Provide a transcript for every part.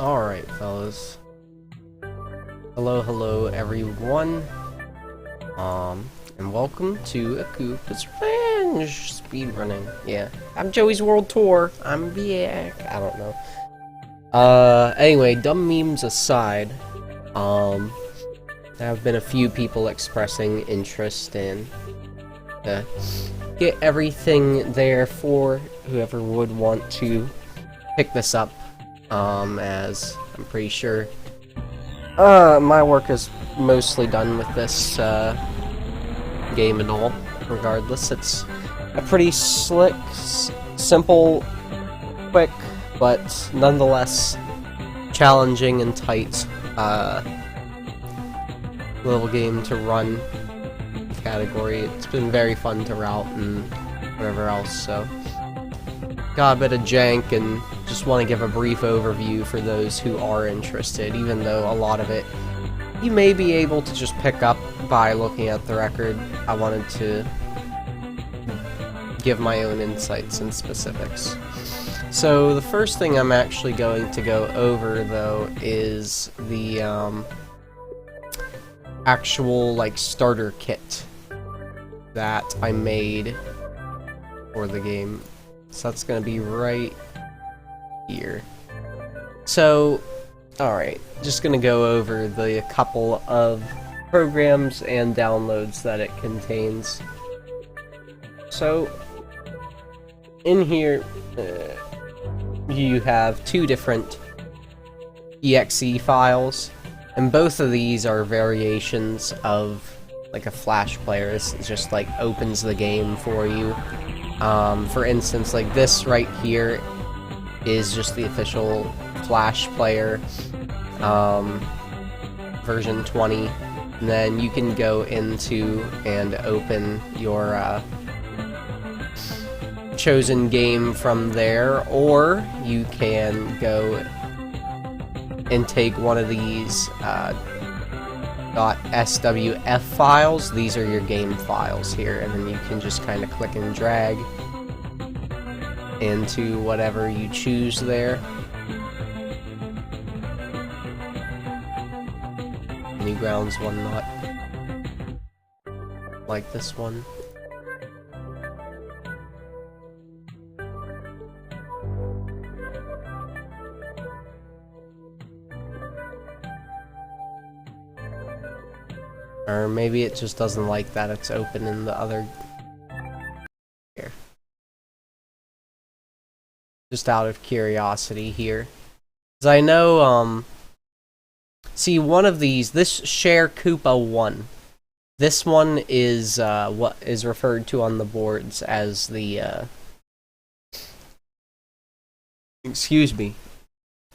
Alright, fellas. Hello, everyone. And welcome to a Koopa's Revenge speedrunning. Yeah, I'm Joey's World Tour. I'm back. I don't know. Anyway, dumb memes aside, there have been a few people expressing interest in get everything there for whoever would want to pick this up. As I'm pretty sure my work is mostly done with this game and all. Regardless, it's a pretty slick, simple, quick, but nonetheless challenging and tight little game to run category. It's been very fun to route and whatever else, so got a bit of jank and just want to give a brief overview for those who are interested, even though a lot of it you may be able to just pick up by looking at the record. I wanted to give my own insights and specifics. So the first thing I'm actually going to go over, though, is the actual like starter kit that I made for the game. So that's gonna be right here. So, alright, just gonna go over the couple of programs and downloads that it contains. So, in here, you have two different exe files, and both of these are variations of like a Flash player. This just like opens the game for you. For instance, like this right here is just the official Flash player, version 20, and then you can go into and open your chosen game from there, or you can go and take one of these .swf files. These are your game files here, and then you can just kind of click and drag into whatever you choose there. Newgrounds one not like this one. Or maybe it just doesn't like that it's open in the other here. Just out of curiosity here. Because I know, see, one of these, this Share Koopa 1. This one is, what is referred to on the boards as the, excuse me,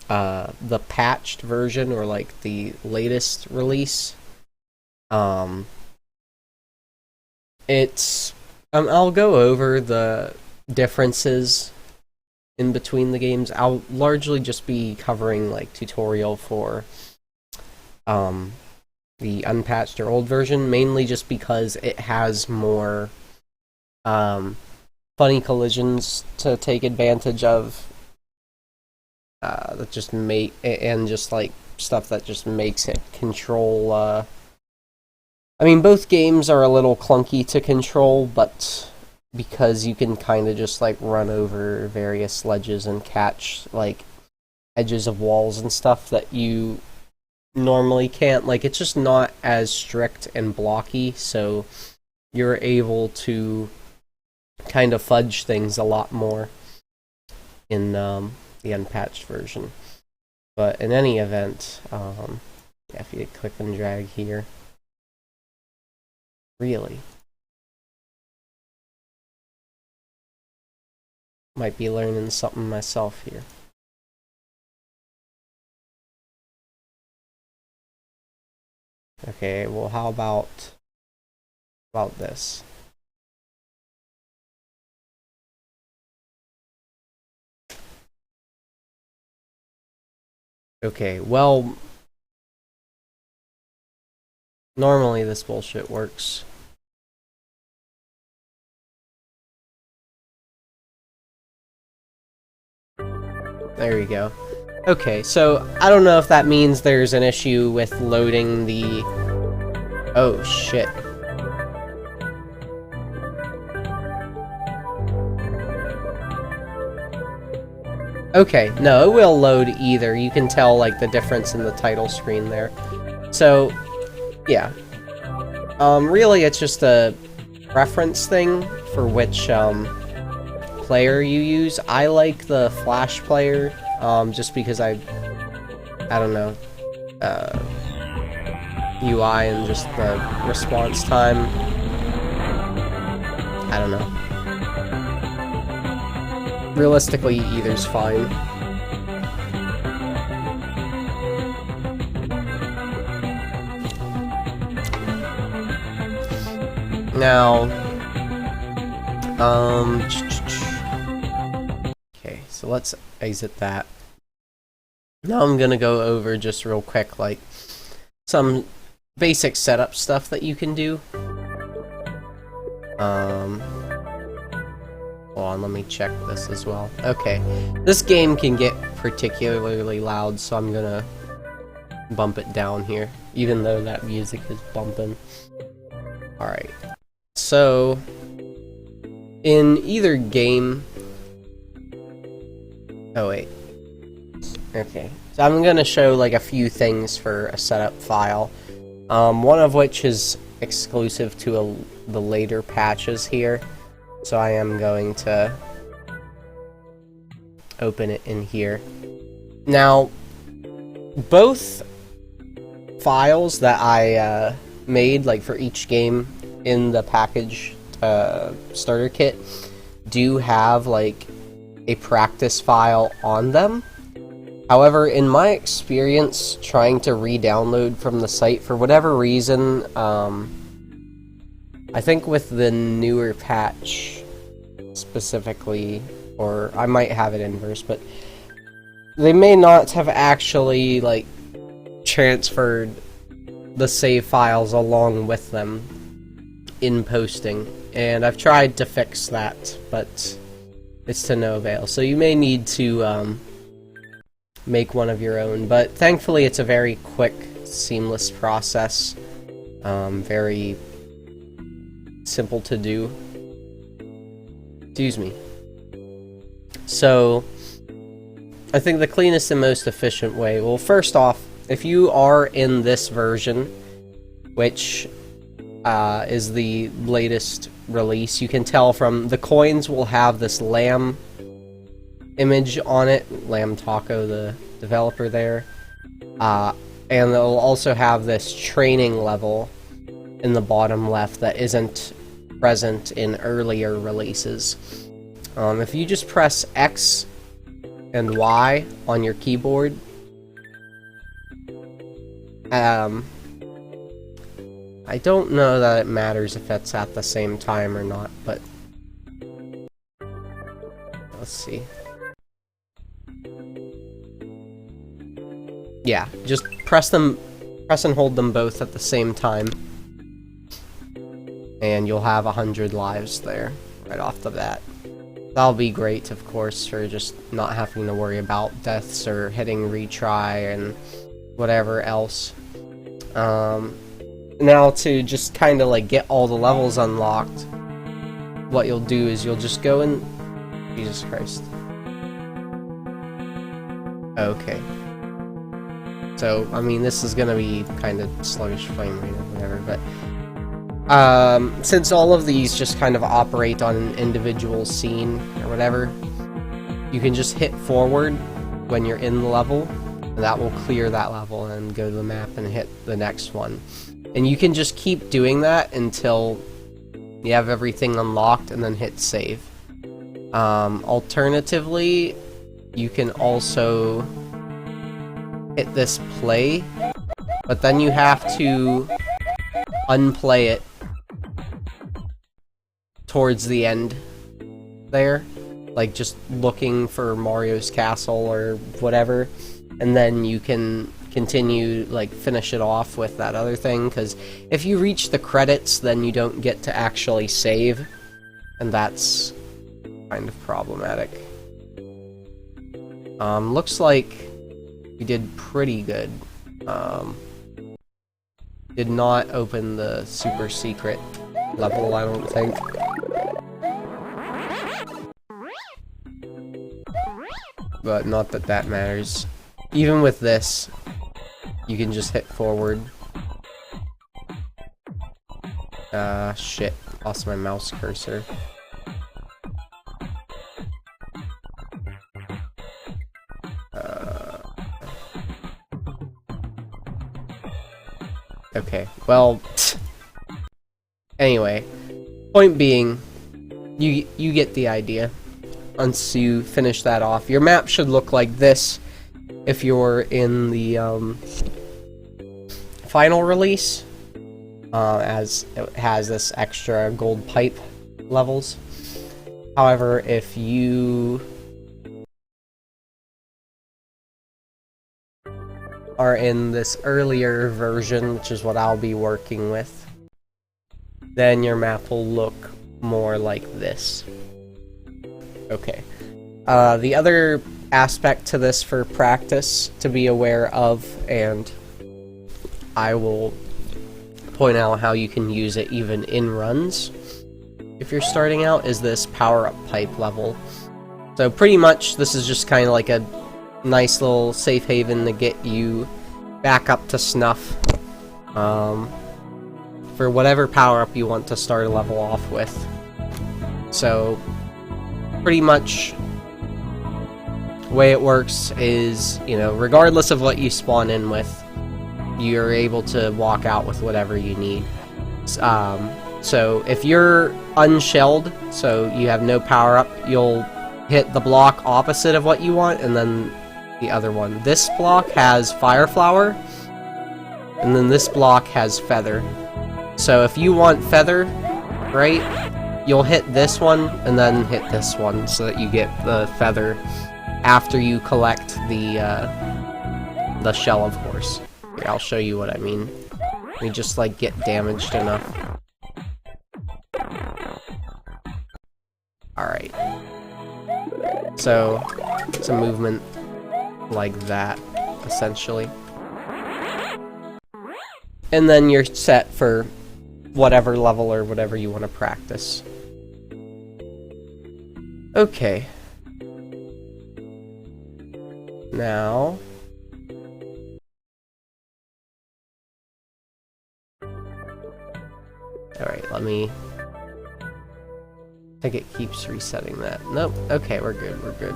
the patched version, or like the latest release. I'll go over the differences in between the games. I'll largely just be covering like tutorial for the unpatched or old version, mainly just because it has more funny collisions to take advantage of, that just and just like stuff that just makes it control. I mean, both games are a little clunky to control, but because you can kind of just like run over various ledges and catch like edges of walls and stuff that you normally can't, like, it's just not as strict and blocky, so you're able to kind of fudge things a lot more in the unpatched version. But in any event, yeah, if you click and drag here. Really? Might be learning something myself here. Okay, well, how about this? Okay, well, normally this bullshit works. There we go. Okay, so I don't know if that means there's an issue with loading the... Oh, shit. Okay, no, it will load either. You can tell, like, the difference in the title screen there. So, yeah. Really, it's just a preference thing for which, player you use. I like the Flash player, just because I don't know, UI and just the response time. I don't know. Realistically, either's fine. Now, okay, so let's exit that. Now I'm gonna go over just real quick, like, some basic setup stuff that you can do. Hold on, let me check this as well. Okay, this game can get particularly loud, so I'm gonna bump it down here, even though that music is bumping. Alright, so in either game... Oh wait. Okay, so I'm gonna show like a few things for a setup file. One of which is exclusive to the later patches here. So I am going to open it in here. Now, both files that I made, like for each game in the package starter kit, do have like a practice file on them. However, in my experience trying to re-download from the site, for whatever reason, I think with the newer patch specifically, or I might have it inverse, but they may not have actually like transferred the save files along with them in posting, and I've tried to fix that, but it's to no avail. So you may need to make one of your own, but thankfully it's a very quick, seamless process, very simple to do. Excuse me. So, I think the cleanest and most efficient way, well, first off, if you are in this version, which is the latest release, you can tell from the coins will have this lamb image on it, Lamb Taco, the developer there, and they'll also have this training level in the bottom left that isn't present in earlier releases. If you just press X and Y on your keyboard, I don't know that it matters if it's at the same time or not, but let's see. Yeah, just press and hold them both at the same time, and you'll have 100 lives there right off the bat. That'll be great, of course, for just not having to worry about deaths or hitting retry and whatever else. Now to just kind of like get all the levels unlocked, what you'll do is you'll just go in... Jesus Christ. Okay. So, I mean, this is gonna be kind of sluggish frame rate or whatever, but since all of these just kind of operate on an individual scene or whatever, you can just hit forward when you're in the level, and that will clear that level and go to the map and hit the next one. And you can just keep doing that until you have everything unlocked and then hit save. Alternatively, you can also hit this play, but then you have to unplay it towards the end there, like just looking for Mario's castle or whatever, and then you can continue, like, finish it off with that other thing, because if you reach the credits, then you don't get to actually save, and that's kind of problematic. Looks like we did pretty good. Did not open the super secret level, I don't think. But not that that matters. Even with this, you can just hit forward. Shit. Lost my mouse cursor. Okay, well, anyway, point being, you get the idea. Once you finish that off, your map should look like this if you're in the final release, as it has this extra gold pipe levels. However, if you are in this earlier version, which is what I'll be working with, then your map will look more like this. Okay. The other aspect to this for practice to be aware of, and I will point out how you can use it even in runs if you're starting out, is this power-up pipe level. So pretty much this is just kind of like a nice little safe haven to get you back up to snuff for whatever power-up you want to start a level off with. So pretty much the way it works is, you know, regardless of what you spawn in with, you're able to walk out with whatever you need. So if you're unshelled, so you have no power-up, you'll hit the block opposite of what you want, and then the other one. This block has Fire Flower, and then this block has Feather. So if you want Feather, right, you'll hit this one, and then hit this one, so that you get the Feather after you collect the shell, of course. Here, I'll show you what I mean. We just, like, get damaged enough. Alright. So, it's a movement like that, essentially. And then you're set for whatever level or whatever you want to practice. Okay. Now... Alright, let me... I think it keeps resetting that. Nope. Okay, we're good, we're good.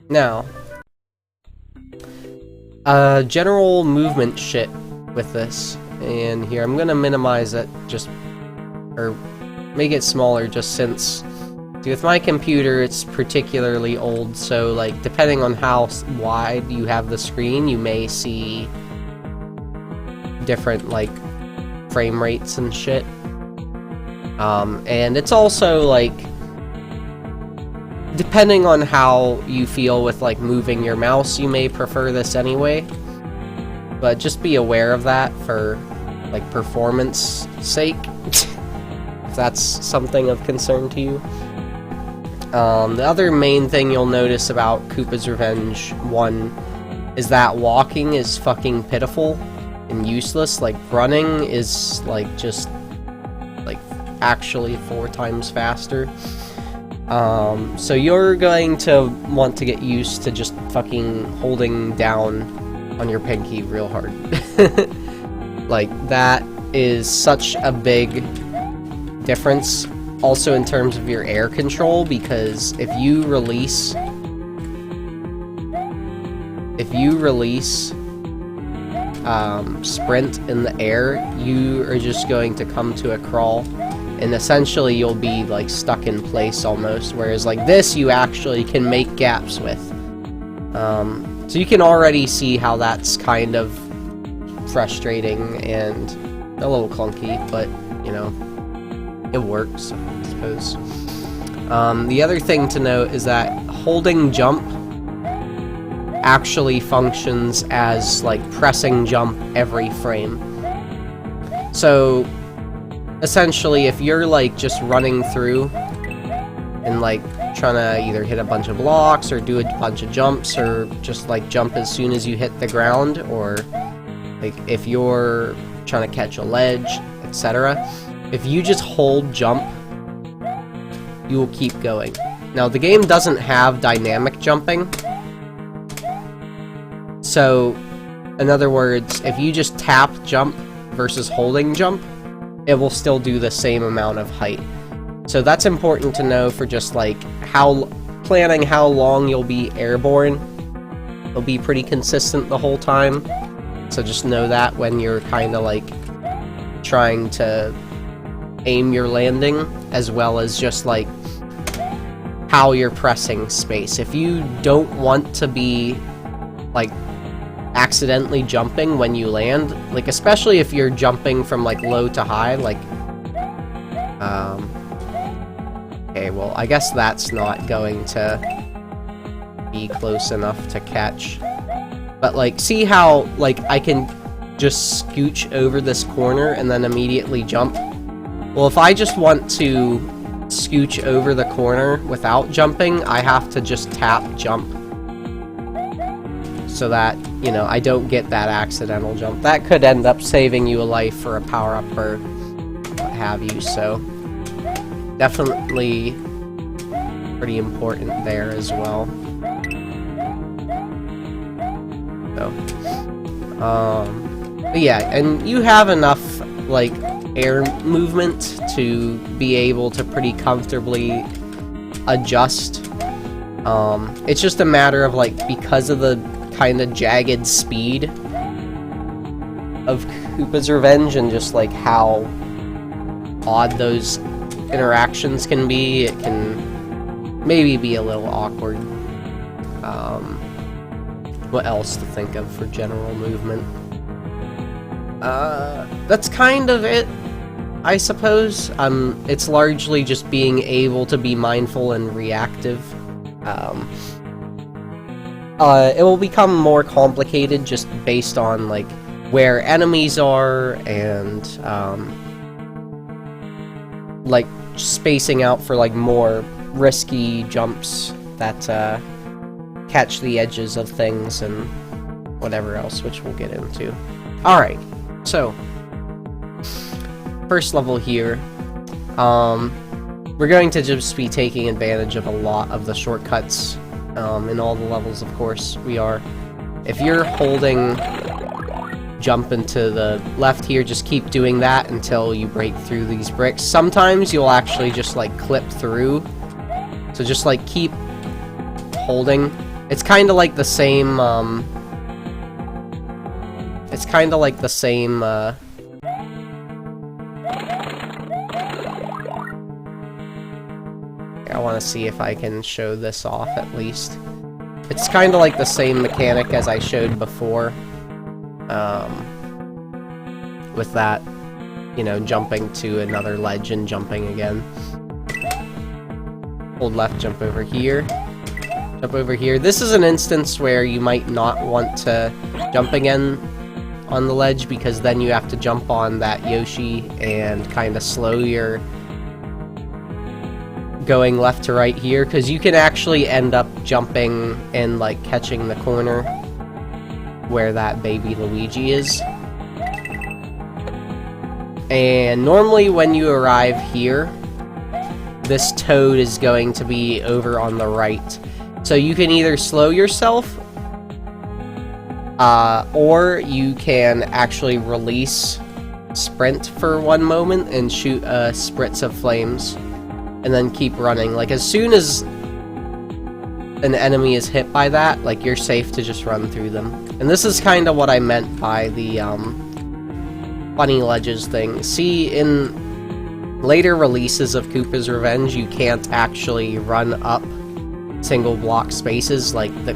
Now... general movement shit with this. And here, I'm gonna minimize it, just... or make it smaller, just since... with my computer, it's particularly old, so, like, depending on how wide you have the screen, you may see... different, like... frame rates and shit. And it's also, like, depending on how you feel with, like, moving your mouse, you may prefer this anyway. But just be aware of that for, like, performance sake, if that's something of concern to you. The other main thing you'll notice about Koopa's Revenge 1 is that walking is fucking pitiful and useless. Like, running is, like, just, like, actually 4 times faster. So you're going to want to get used to just fucking holding down on your pinky real hard. Like, that is such a big difference. Also in terms of your air control, because if you release sprint in the air, you are just going to come to a crawl, and essentially you'll be, like, stuck in place almost, whereas, like, this you actually can make gaps with. So you can already see how that's kind of frustrating and a little clunky, but, you know, it works, I suppose. The other thing to note is that holding jump actually functions as, like, pressing jump every frame. So, essentially, if you're, like, just running through and, like, trying to either hit a bunch of blocks or do a bunch of jumps or just like jump as soon as you hit the ground, or like if you're trying to catch a ledge, etc. If you just hold jump, you will keep going. Now the game doesn't have dynamic jumping, so in other words, if you just tap jump versus holding jump, it will still do the same amount of height. So that's important to know for just like planning how long you'll be airborne. It'll be pretty consistent the whole time. So just know that when you're kind of like trying to aim your landing, as well as just like how you're pressing space. If you don't want to be like accidentally jumping when you land, like especially if you're jumping from like low to high, like okay, well, I guess that's not going to be close enough to catch. But, like, see how, like, I can just scooch over this corner and then immediately jump? Well, if I just want to scooch over the corner without jumping, I have to just tap jump. So that, you know, I don't get that accidental jump. That could end up saving you a life for a power-up or what have you, so definitely pretty important there as well. So, but yeah, and you have enough, like, air movement to be able to pretty comfortably adjust. It's just a matter of, like, because of the kind of jagged speed of Koopa's Revenge and just, like, how odd those interactions can be, it can maybe be a little awkward. What else to think of for general movement? That's kind of it, I suppose. It's largely just being able to be mindful and reactive. It will become more complicated just based on, like, where enemies are and, like, spacing out for, like, more risky jumps that, catch the edges of things and whatever else, which we'll get into. Alright, so, first level here, we're going to just be taking advantage of a lot of the shortcuts, in all the levels, of course, we are. If you're holding jump into the left here, just keep doing that until you break through these bricks. Sometimes you'll actually just, like, clip through, so just, like, keep holding. It's kind of like the same, it's kind of like the same, I want to see if I can show this off at least. It's kind of like the same mechanic as I showed before, with that, you know, jumping to another ledge and jumping again. Hold left, jump over here. Jump over here. This is an instance where you might not want to jump again on the ledge, because then you have to jump on that Yoshi and kind of slow your going left to right here, because you can actually end up jumping and, like, catching the corner where that baby Luigi is. And normally when you arrive here, this toad is going to be over on the right. So you can either slow yourself, or you can actually release sprint for one moment and shoot a spritz of flames, and then keep running. Like, as soon as an enemy is hit by that, like, you're safe to just run through them. And this is kind of what I meant by the, funny ledges thing. See, in later releases of Koopa's Revenge, you can't actually run up single block spaces. Like, the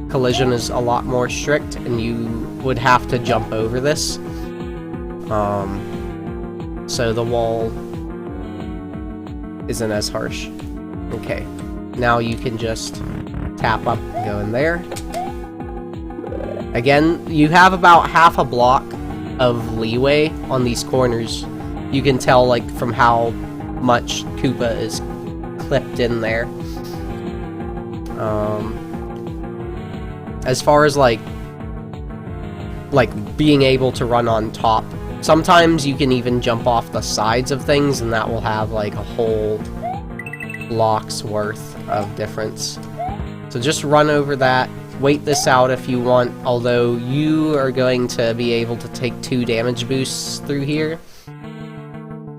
collision is a lot more strict, and you would have to jump over this. So the wall isn't as harsh. Okay, now you can just tap up and go in there. Again, you have about half a block of leeway on these corners. You can tell, like, from how much Koopa is clipped in there. As far as like being able to run on top, sometimes you can even jump off the sides of things, and that will have like a whole block's worth of difference. So just run over that. Wait this out if you want, although you are going to be able to take 2 damage boosts through here.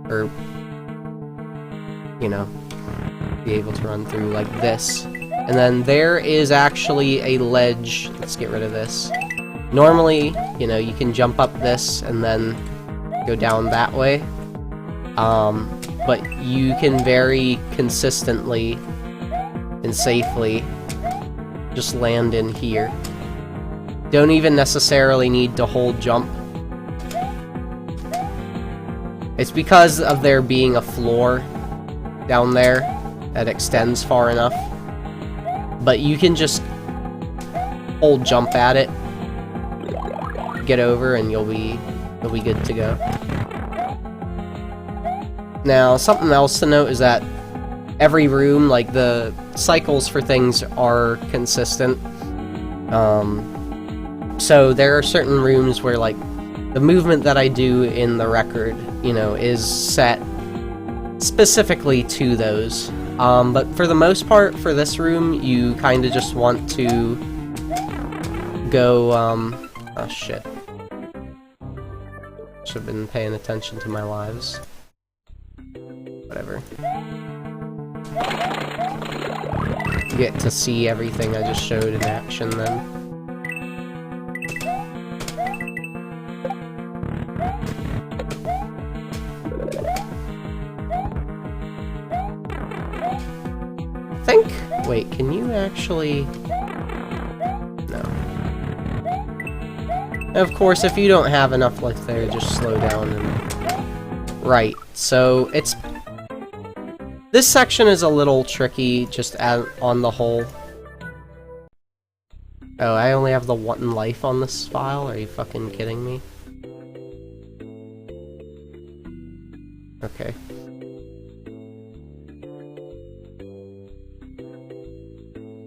Or, you know, be able to run through like this. And then there is actually a ledge. Let's get rid of this. Normally, you know, you can jump up this and then go down that way. But you can very consistently and safely just land in here. Don't even necessarily need to hold jump. It's because of there being a floor down there that extends far enough. But you can just hold jump at it, get over, and you'll be good to go. Now, something else to note is that every room, like, the cycles for things are consistent. So there are certain rooms where, like, the movement that I do in the record, you know, is set specifically to those. But for the most part, for this room, you kind of just want to go, oh shit. Should have been paying attention to my lives. Whatever. You get to see everything I just showed in action then. Wait, can you actually... No. Of course, if you don't have enough life there, just slow down and... Right, so it's... This section is a little tricky, just on the whole. Oh, I only have the 1 life on this file? Are you fucking kidding me? Okay.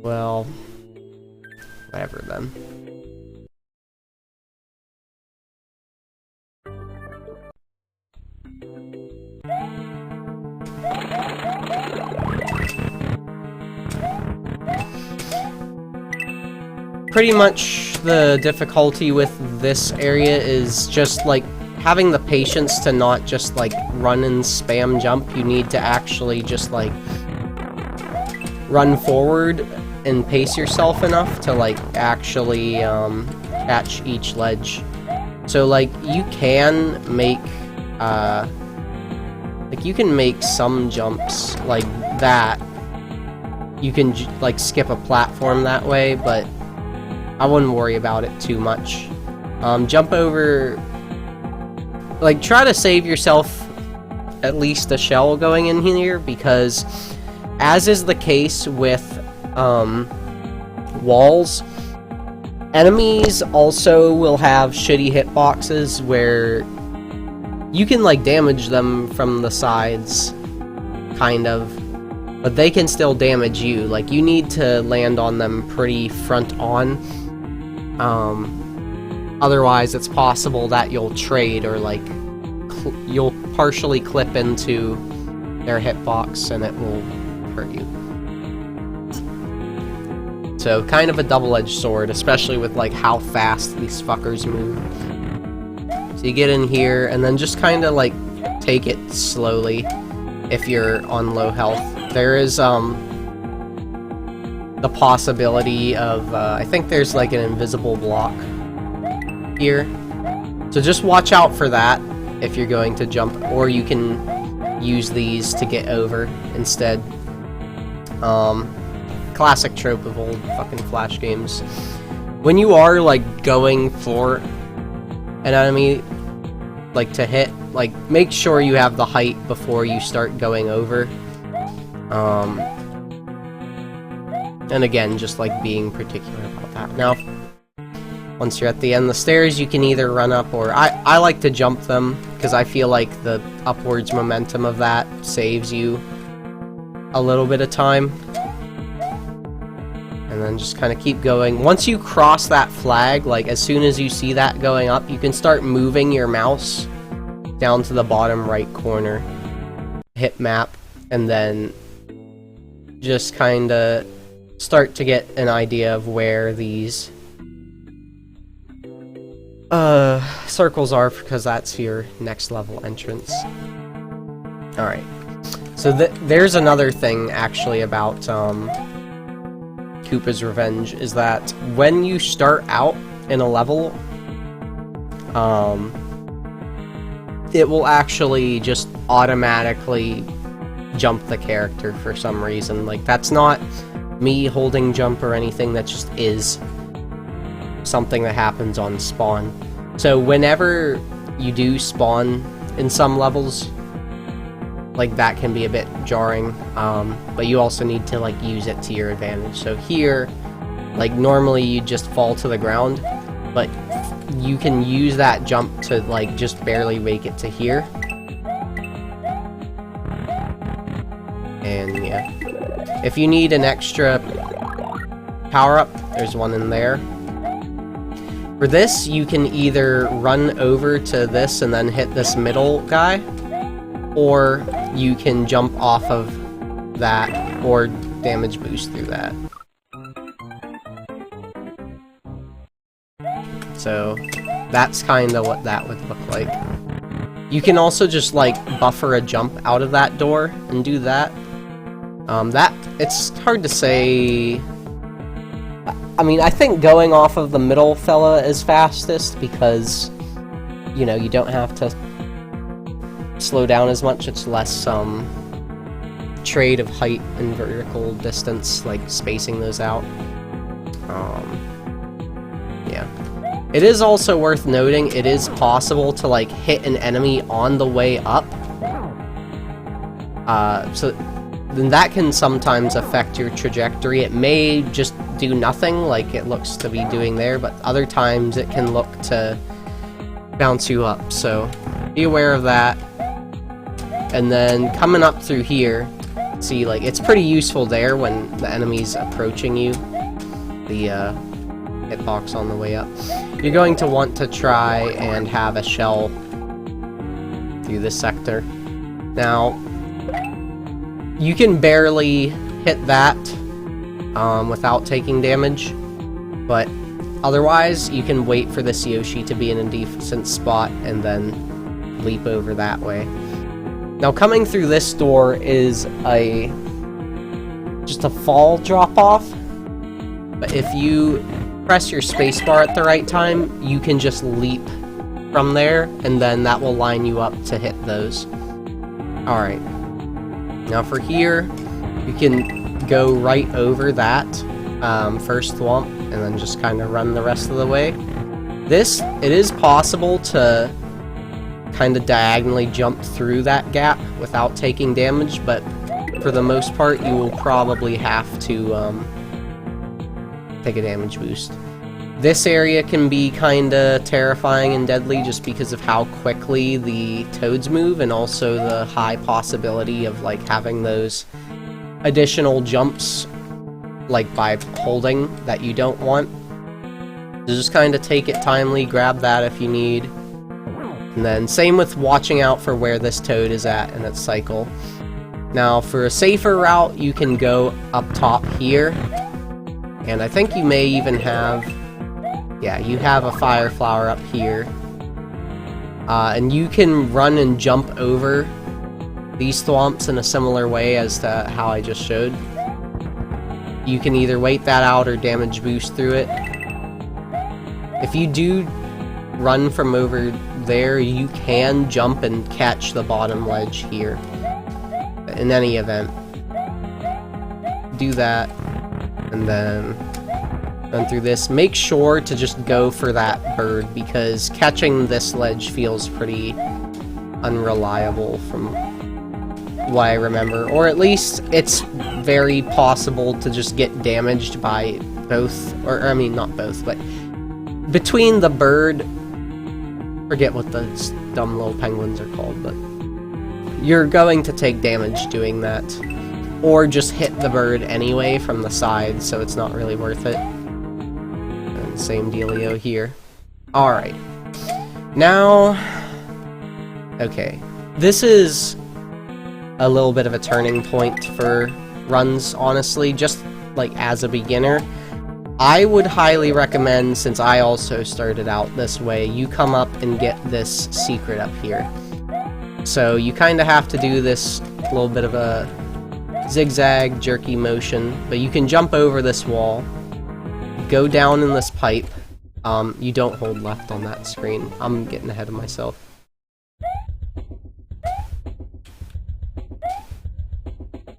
Well, whatever then. Pretty much the difficulty with this area is just like having the patience to not just like run and spam jump. You need to actually just like run forward and pace yourself enough to like actually catch each ledge. So like you can make some jumps like that. You can like skip a platform that way, but I wouldn't worry about it too much. Jump over, like try to save yourself at least a shell going in here, because as is the case with walls, enemies also will have shitty hitboxes where you can like damage them from the sides, kind of, but they can still damage you. Like you need to land on them pretty front on. Otherwise it's possible that you'll trade, or like you'll partially clip into their hitbox and it will hurt you. So kind of a double-edged sword, especially with like how fast these fuckers move. So you get in here and then just kind of like take it slowly if you're on low health. There is the possibility of I think there's like an invisible block here. So just watch out for that if you're going to jump, or you can use these to get over instead. Classic trope of old fucking Flash games. When you are like going for an enemy like to hit, like make sure you have the height before you start going over. And again, just like being particular about that. Now, once you're at the end of the stairs, you can either run up, or I like to jump them because I feel like the upwards momentum of that saves you a little bit of time. And then just kind of keep going. Once you cross that flag, like as soon as you see that going up, you can start moving your mouse down to the bottom right corner, hit map, and then just kind of start to get an idea of where these circles are, because that's your next level entrance. Alright, so there's another thing actually about Koopa's Revenge, is that when you start out in a level, it will actually just automatically jump the character for some reason. Like, that's not me holding jump or anything, that just is something that happens on spawn. So whenever you do spawn in some levels, like, that can be a bit jarring, but you also need to, like, use it to your advantage. So here, like, normally you just fall to the ground, but you can use that jump to, like, just barely make it to here. And yeah, if you need an extra power-up, there's one in there. For this, you can either run over to this and then hit this middle guy, or you can jump off of that or damage boost through that. So that's kind of what that would look like. You can also just, like, buffer a jump out of that door and do that. It's hard to say. I mean, I think going off of the middle fella is fastest because, you know, you don't have to slow down as much. It's less trade of height and vertical distance, like spacing those out. Yeah. It is also worth noting, it is possible to, like, hit an enemy on the way up. So then that can sometimes affect your trajectory. It may just do nothing, like it looks to be doing there, but other times it can look to bounce you up, so be aware of that. And then coming up through here, see, like, it's pretty useful there when the enemy's approaching you, the hitbox on the way up. You're going to want to try and have a shell through this sector. Now, you can barely hit that without taking damage, but otherwise you can wait for this Yoshi to be in a decent spot and then leap over that way. Now, coming through this door is just a fall drop-off, but if you press your spacebar at the right time, you can just leap from there, and then that will line you up to hit those. Alright. Now for here, you can go right over that first thwomp, and then just kind of run the rest of the way. It is possible to kind of diagonally jump through that gap without taking damage, but for the most part, you will probably have to take a damage boost. This area can be kinda terrifying and deadly just because of how quickly the toads move, and also the high possibility of, like, having those additional jumps, like by holding, that you don't want. So just kinda take it timely, grab that if you need. And then same with watching out for where this toad is at in its cycle. Now for a safer route, you can go up top here. And I think you may even have, yeah, you have a fire flower up here. And you can run and jump over these thwomps in a similar way as to how I just showed. You can either wait that out or damage boost through it. If you do run from over there, you can jump and catch the bottom ledge here. In any event, do that, and then run through this. Make sure to just go for that bird, because catching this ledge feels pretty unreliable from what I remember. Or at least it's very possible to just get damaged by both, or I mean not both, but between the bird, forget what those dumb little penguins are called, but you're going to take damage doing that. or just hit the bird anyway from the side, so it's not really worth it. And same dealio here. Alright. Now... okay. This is a little bit of a turning point for runs, honestly, just like as a beginner. I would highly recommend, since I also started out this way, you come up and get this secret up here. So you kind of have to do this little bit of a zigzag, jerky motion, but you can jump over this wall, go down in this pipe. You don't hold left on that screen. I'm getting ahead of myself.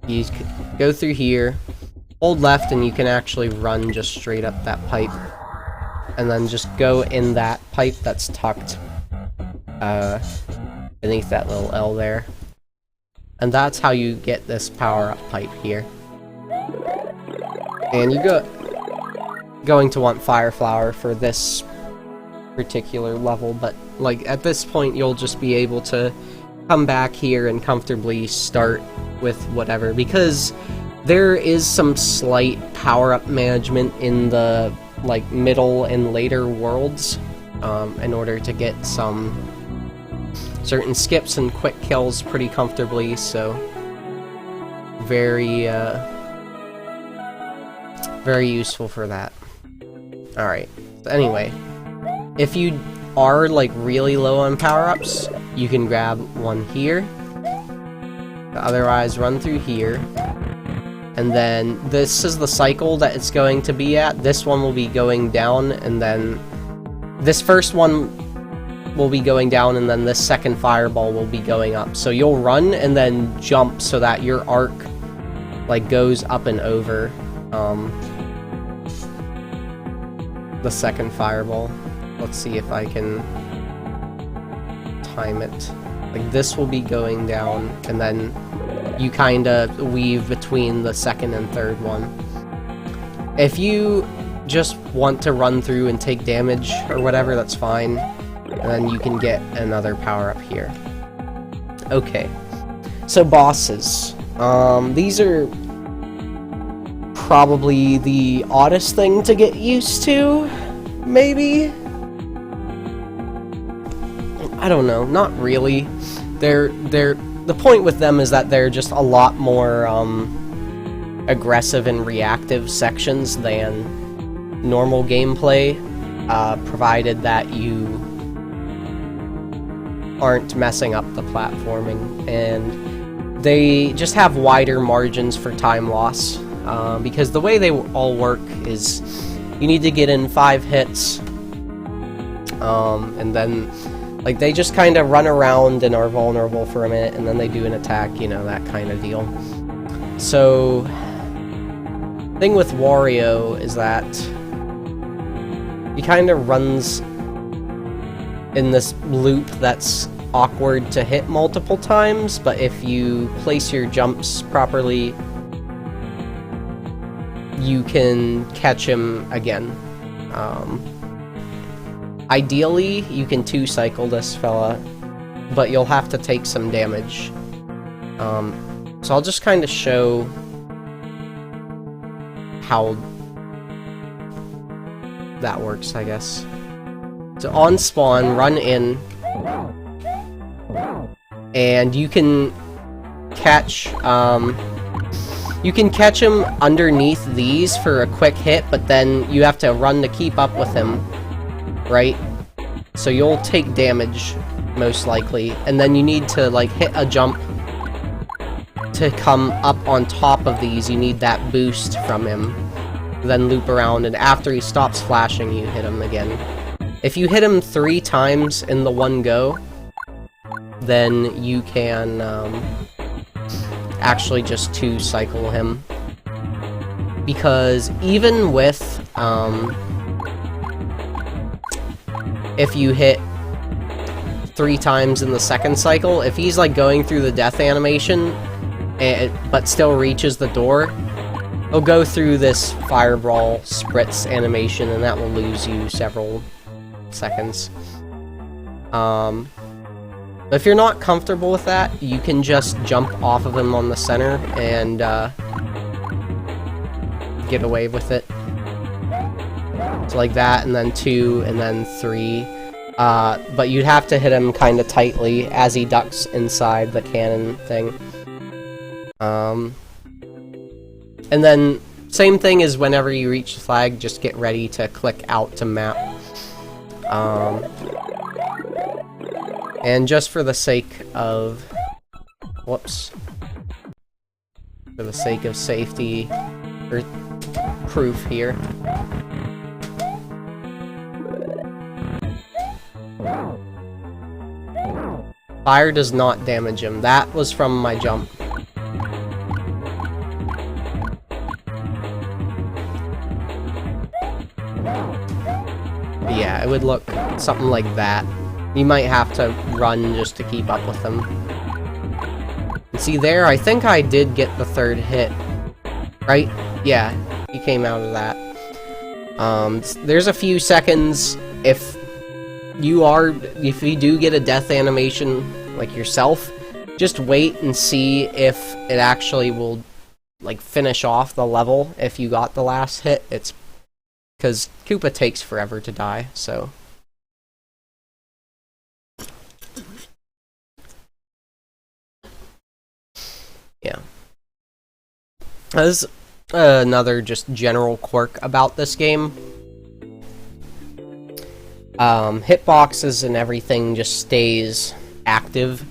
You go through here, hold left, and you can actually run just straight up that pipe. And then just go in that pipe that's tucked beneath that little L there. And that's how you get this power-up pipe here. And you're going to want Fire Flower for this particular level, but like at this point you'll just be able to come back here and comfortably start with whatever, because there is some slight power-up management in the like middle and later worlds in order to get some certain skips and quick kills pretty comfortably, so very very useful for that. Alright, so anyway, if you are like really low on power-ups, you can grab one here, otherwise run through here, and then this is the cycle that it's going to be at. This one will be going down, and then this first one will be going down, and then this second fireball will be going up. So you'll run and then jump so that your arc like goes up and over the second fireball. Let's see if I can time it. Like this will be going down, and then you kinda weave between the second and third one. If you just want to run through and take damage or whatever, that's fine. And then you can get another power up here. Okay, so bosses. These are probably the oddest thing to get used to, maybe? I don't know, not really. The point with them is that they're just a lot more aggressive and reactive sections than normal gameplay, provided that you aren't messing up the platforming, and they just have wider margins for time loss, because the way they all work is you need to get in 5 hits, and then like they just kind of run around and are vulnerable for a minute, and then they do an attack, you know, that kind of deal. So the thing with Wario is that he kind of runs in this loop that's awkward to hit multiple times, but if you place your jumps properly, you can catch him again. Ideally, you can 2-cycle this fella, but you'll have to take some damage. So I'll just kind of show how that works, I guess. So on spawn, run in, and you can catch him underneath these for a quick hit, but then you have to run to keep up with him, right? So you'll take damage, most likely, and then you need to like hit a jump to come up on top of these. You need that boost from him, then loop around, and after he stops flashing, you hit him again. If you hit him 3 times in the one go, then you can actually just 2-cycle him. Because even with, if you hit 3 times in the second cycle, if he's like going through the death animation, but still reaches the door, he'll go through this fireball spritz animation, and that will lose you several seconds. If you're not comfortable with that, you can just jump off of him on the center and get away with it. So like that, and then 2, and then 3. But you'd have to hit him kind of tightly as he ducks inside the cannon thing. And then, same thing as whenever you reach the flag, just get ready to click out to map. And just for the sake of... Whoops. For the sake of safety, or proof here. Fire does not damage him. That was from my jump. Yeah, it would look something like that. You might have to run just to keep up with them. And see there, I think I did get the 3rd hit. Right? Yeah, he came out of that. There's a few seconds if you do get a death animation, like yourself, just wait and see if it actually will, like, finish off the level if you got the last hit. It's because Koopa takes forever to die, so... Yeah. There's another just general quirk about this game. Hitboxes and everything just stays active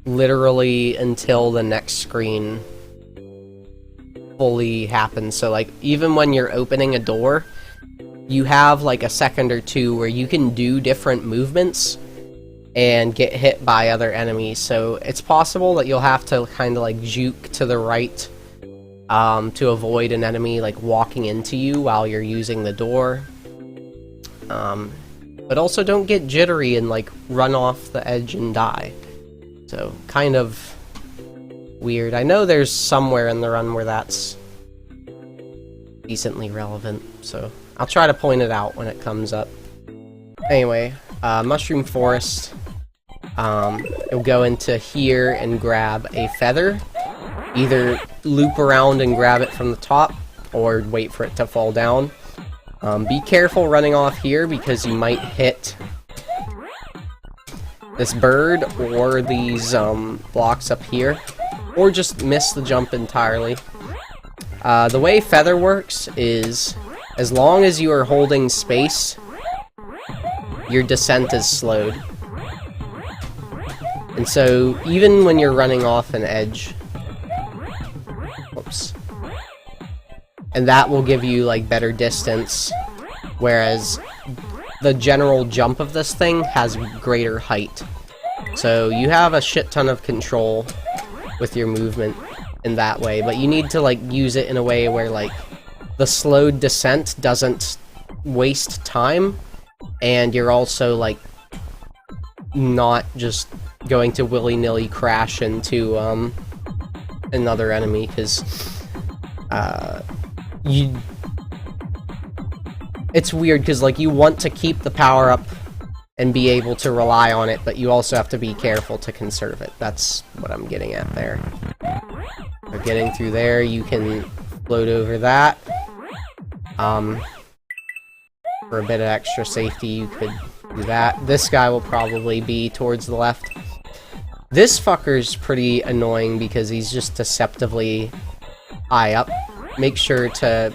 literally until the next screen fully happens. So, like, even when you're opening a door, you have, like, a second or two where you can do different movements and get hit by other enemies. So it's possible that you'll have to kind of, like, juke to the right to avoid an enemy, like, walking into you while you're using the door. But also don't get jittery and, like, run off the edge and die. So, kind of weird. I know there's somewhere in the run where that's decently relevant, so I'll try to point it out when it comes up. Anyway, Mushroom Forest. You'll go into here and grab a feather. Either loop around and grab it from the top, or wait for it to fall down. Be careful running off here, because you might hit this bird, or these blocks up here, or just miss the jump entirely. The way feather works is, as long as you are holding space, your descent is slowed. And so, even when you're running off an edge... Whoops. And that will give you, like, better distance, whereas the general jump of this thing has greater height. So you have a shit ton of control with your movement in that way, but you need to, like, use it in a way where, like, the slowed descent doesn't waste time, and you're also, like, not just going to willy-nilly crash into another enemy, because it's weird, because, like, you want to keep the power-up and be able to rely on it, but you also have to be careful to conserve it. That's what I'm getting at there. So getting through there, you can float over that. For a bit of extra safety, you could do that. This guy will probably be towards the left. This fucker's pretty annoying because he's just deceptively high up. Make sure to...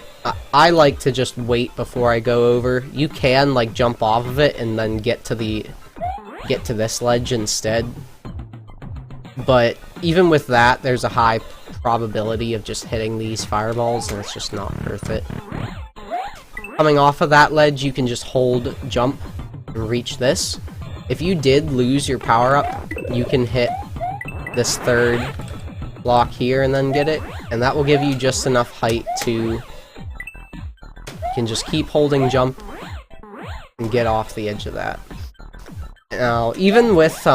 I like to just wait before I go over. You can, like, jump off of it and then get to this ledge instead. But even with that, there's a high probability of just hitting these fireballs, and it's just not worth it. Coming off of that ledge, you can just hold jump and reach this. If you did lose your power-up, you can hit this third block here and then get it, and that will give you just enough height to... You can just keep holding jump and get off the edge of that. Now, even with,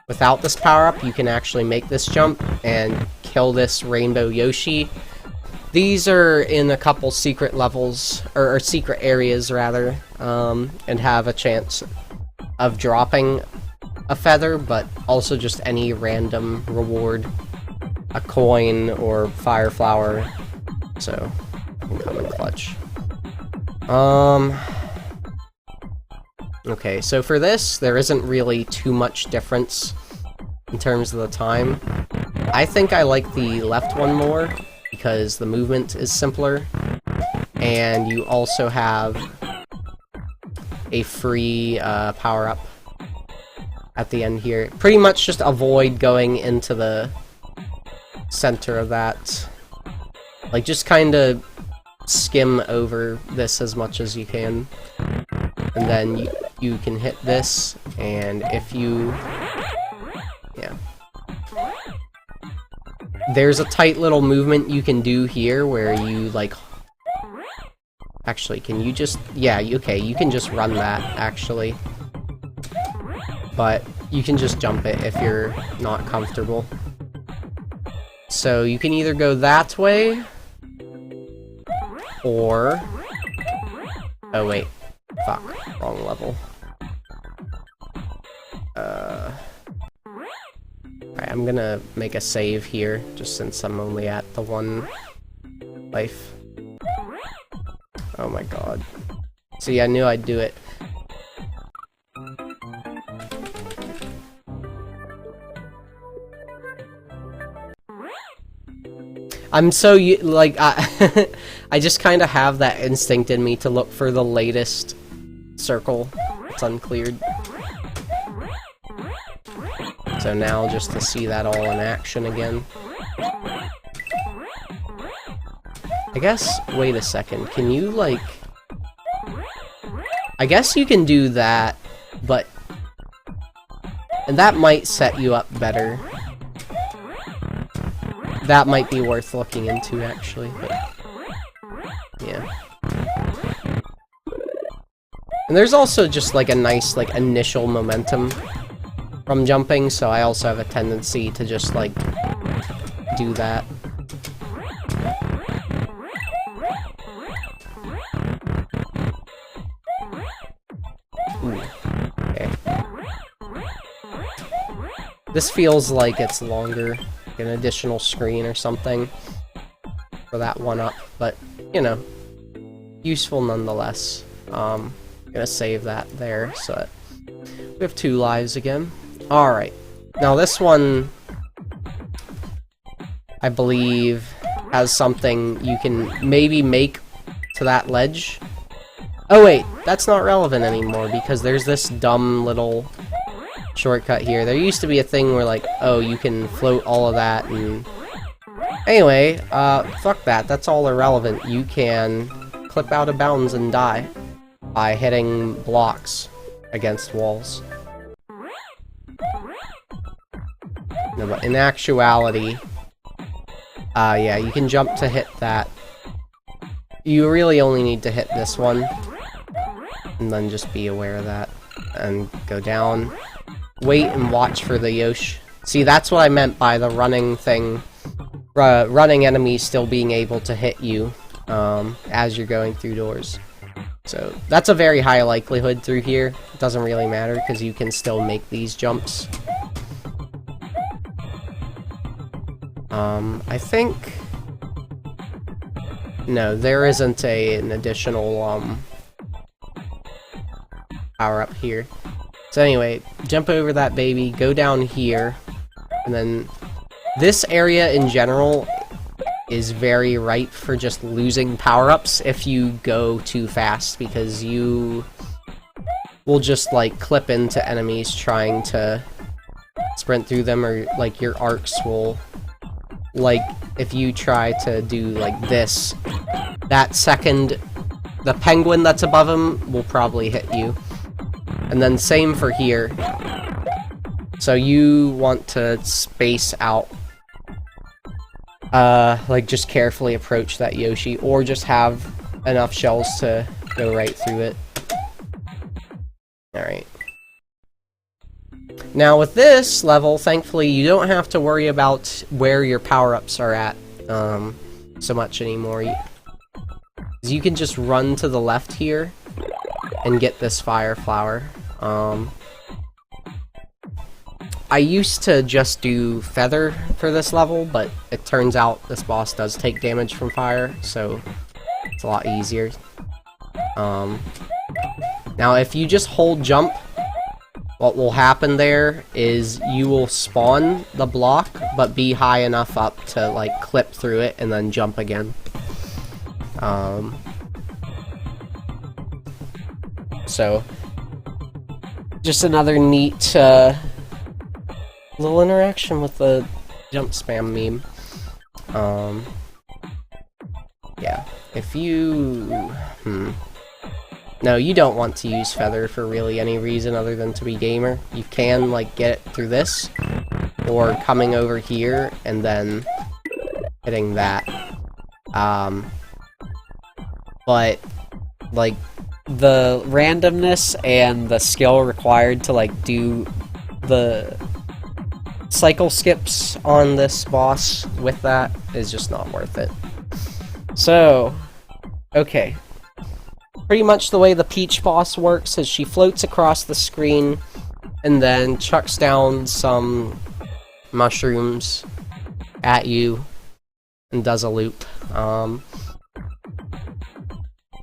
without this power-up, you can actually make this jump and kill this Rainbow Yoshi. These are in a couple secret levels, or secret areas, rather, and have a chance of dropping a feather, but also just any random reward. A coin or fire flower. So, I can come in clutch. Okay, so for this, there isn't really too much difference in terms of the time. I think I like the left one more, because the movement is simpler, and you also have a free power-up at the end here. Pretty much just avoid going into the center of that. Like, just kind of skim over this as much as you can. And then you can hit this, and if you... yeah. There's a tight little movement you can do here where you, like... Actually, can you just... yeah, okay, you can just run that, actually. But you can just jump it if you're not comfortable. So you can either go that way, or... oh wait, fuck, wrong level. Alright, I'm gonna make a save here, just since I'm only at the 1 life. Oh my god. See, I knew I'd do it. I'm so, like, I just kind of have that instinct in me to look for the latest circle that's uncleared. So now, just to see that all in action again. I guess, wait a second, can you, like... I guess you can do that, but... and that might set you up better. That might be worth looking into, actually, but... yeah. And there's also just, like, a nice, like, initial momentum from jumping, so I also have a tendency to just, like, do that. Ooh. Okay. This feels like it's longer. An additional screen or something for that one up, but you know, useful nonetheless. Gonna save that there so that we have 2 lives again. Alright, now this one I believe has something you can maybe make to that ledge. Oh wait, that's not relevant anymore because there's this dumb little shortcut here. There used to be a thing where, like, oh, you can float all of that, and... anyway, fuck that. That's all irrelevant. You can clip out of bounds and die by hitting blocks against walls. No, but in actuality... yeah, you can jump to hit that. You really only need to hit this one. And then just be aware of that. And go down. Wait and watch for the Yosh. See, that's what I meant by the running thing. Running enemies still being able to hit you as you're going through doors. So, that's a very high likelihood through here. It doesn't really matter, because you can still make these jumps. I think... no, there isn't an additional, power-up here. So anyway, jump over that baby, go down here, and then this area in general is very ripe for just losing power-ups if you go too fast, because you will just, like, clip into enemies trying to sprint through them, or, like, your arcs will, like, if you try to do, like, this, that second, the penguin that's above him will probably hit you. And then same for here. So you want to space out. Like, just carefully approach that Yoshi, or just have enough shells to go right through it. Alright. Now with this level, thankfully, you don't have to worry about where your power-ups are at so much anymore. You can just run to the left here and get this fire flower. I used to just do Feather for this level, but it turns out this boss does take damage from fire, so it's a lot easier. Now if you just hold jump, what will happen there is you will spawn the block, but be high enough up to like clip through it and then jump again. So just another neat little interaction with the jump spam meme. Yeah, if you... No, you don't want to use Feather for really any reason other than to be gamer. You can, like, get it through this, or coming over here and then hitting that. But, like, the randomness and the skill required to, like, do the cycle skips on this boss with that is just not worth it. So, okay. Pretty much the way the Peach boss works is she floats across the screen and then chucks down some mushrooms at you and does a loop.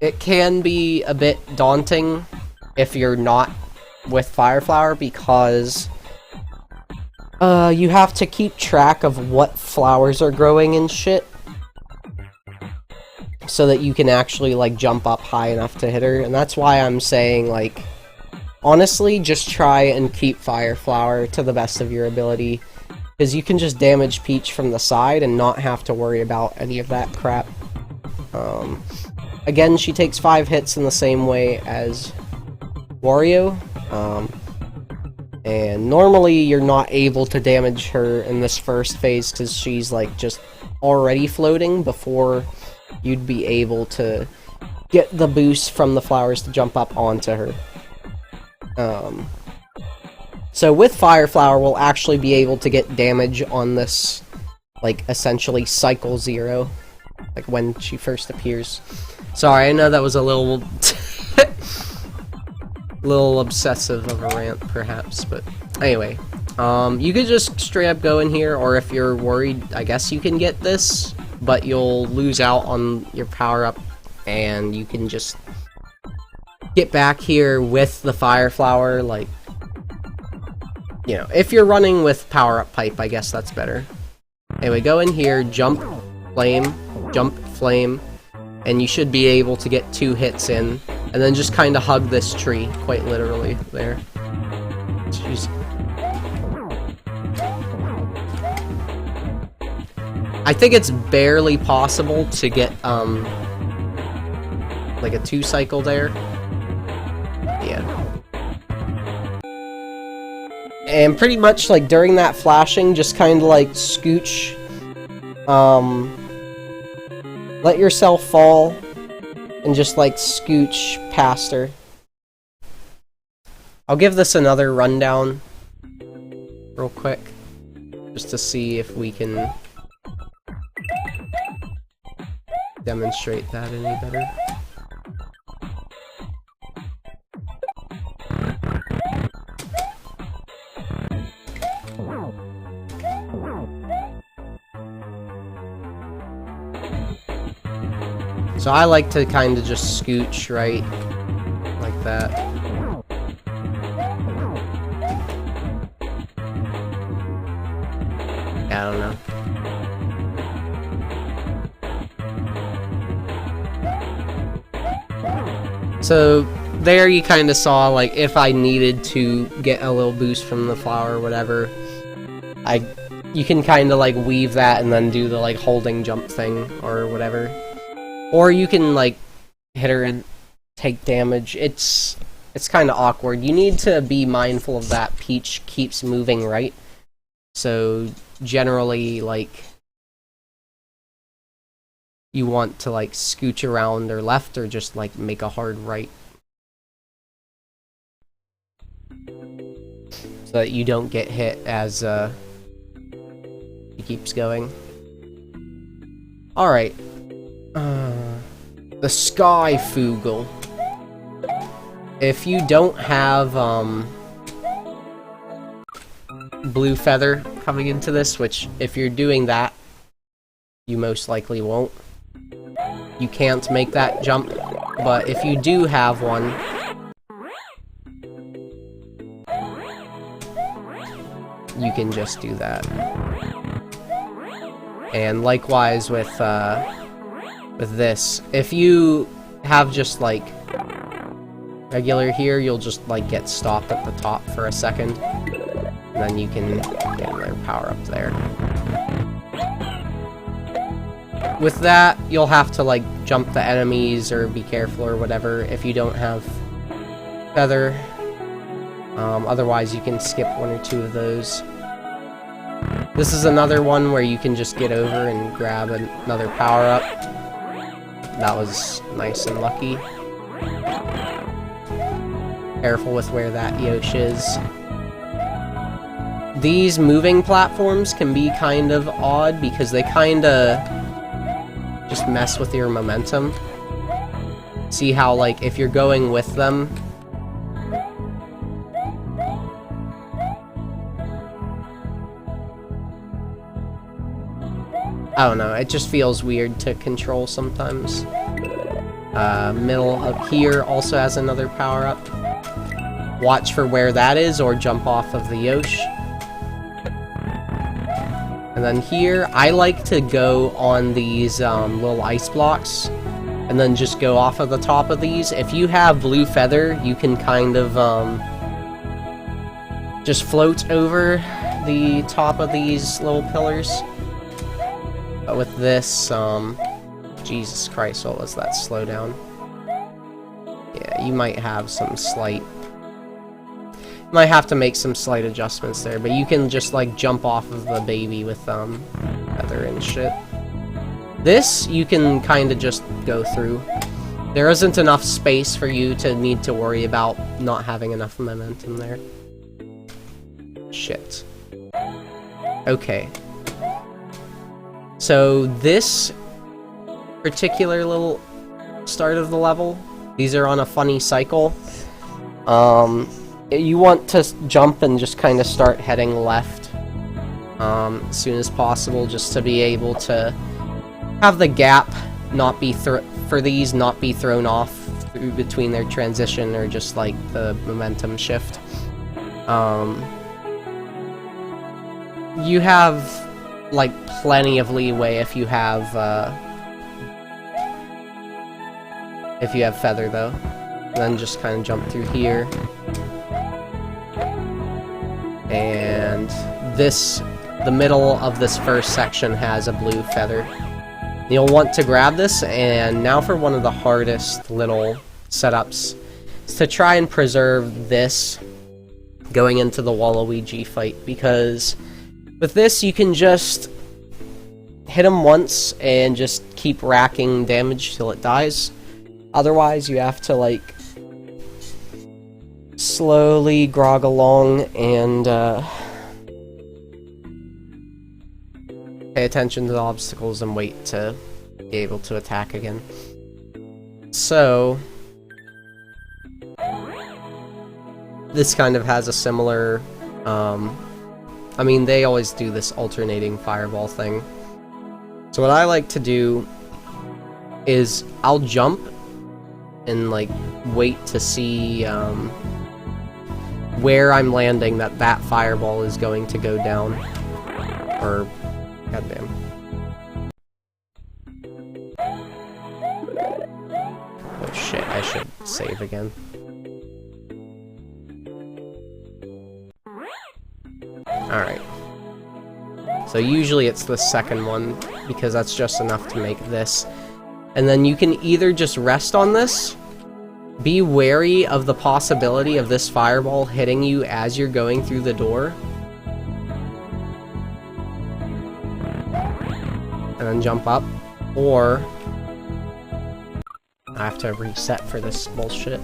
It can be a bit daunting if you're not with Fire Flower because you have to keep track of what flowers are growing and shit, so that you can actually, like, jump up high enough to hit her, and that's why I'm saying, like, honestly, just try and keep Fire Flower to the best of your ability, because you can just damage Peach from the side and not have to worry about any of that crap. Again, she takes 5 hits in the same way as Wario, and normally you're not able to damage her in this first phase because she's, like, just already floating before you'd be able to get the boost from the flowers to jump up onto her. So with Fire Flower, we'll actually be able to get damage on this, like, essentially cycle 0, like when she first appears. Sorry, I know that was a little little obsessive of a rant, perhaps, but anyway. You could just straight up go in here, or if you're worried, I guess you can get this, but you'll lose out on your power-up, and you can just get back here with the Fire Flower, like, you know, if you're running with power-up pipe, I guess that's better. Anyway, go in here, jump, flame, and you should be able to get 2 hits in, and then just kind of hug this tree, quite literally, there. Jeez. I think it's barely possible to get, like a 2 cycle there. Yeah. And pretty much, like, during that flashing, just kind of, like, scooch, let yourself fall, and just, like, scooch past her. I'll give this another rundown, real quick, just to see if we can demonstrate that any better. So I like to kind of just scooch right like that. Yeah, I don't know. So there you kind of saw, like, if I needed to get a little boost from the flower or whatever, you can kind of, like, weave that and then do the, like, holding jump thing or whatever. Or you can, like, hit her and take damage. It's kind of awkward. You need to be mindful of that Peach keeps moving right. So generally, like, you want to, like, scooch around or left or just, like, make a hard right. So that you don't get hit as he keeps going. Alright. The Sky Foogle. If you don't have, blue feather coming into this, which if you're doing that, you most likely won't. You can't make that jump, but if you do have one, you can just do that. And likewise with this, if you have just like regular here, you'll just like get stopped at the top for a second, and then you can get another power up there. With that, you'll have to like jump the enemies or be careful or whatever if you don't have feather. Otherwise, you can skip one or two of those. This is another one where you can just get over and grab another power up. That was nice and lucky. Careful with where that Yosh is. These moving platforms can be kind of odd because they kinda just mess with your momentum. See how, like, if you're going with them, I don't know, it just feels weird to control sometimes. Middle up here also has another power-up. Watch for where that is, or jump off of the Yosh. And then here, I like to go on these little ice blocks, and then just go off of the top of these. If you have blue feather, you can kind of just float over the top of these little pillars. But with this, Jesus Christ, what was that slowdown? Yeah, you might have some slight... might have to make some slight adjustments there, but you can just, like, jump off of the baby with, feather and shit. This, you can kind of just go through. There isn't enough space for you to need to worry about not having enough momentum there. Shit. Okay. So this particular little start of the level, these are on a funny cycle. You want to jump and just kind of start heading left as soon as possible, just to be able to have the gap not be for these not be thrown off through between their transition or just like the momentum shift. You have like plenty of leeway if you have feather though. Then just kind of jump through here. And the middle of this first section has a blue feather. You'll want to grab this, and now for one of the hardest little setups, is to try and preserve this going into the Waluigi fight, because with this you can just hit him once and just keep racking damage till it dies. Otherwise, you have to like slowly grog along and pay attention to the obstacles and wait to be able to attack again. So this kind of has a similar I mean, they always do this alternating fireball thing. So what I like to do is I'll jump and like wait to see where I'm landing that fireball is going to go down. Or goddamn. Oh shit, I should save again. Alright. So usually it's the second one, because that's just enough to make this. And then you can either just rest on this, be wary of the possibility of this fireball hitting you as you're going through the door, and then jump up, or I have to reset for this bullshit.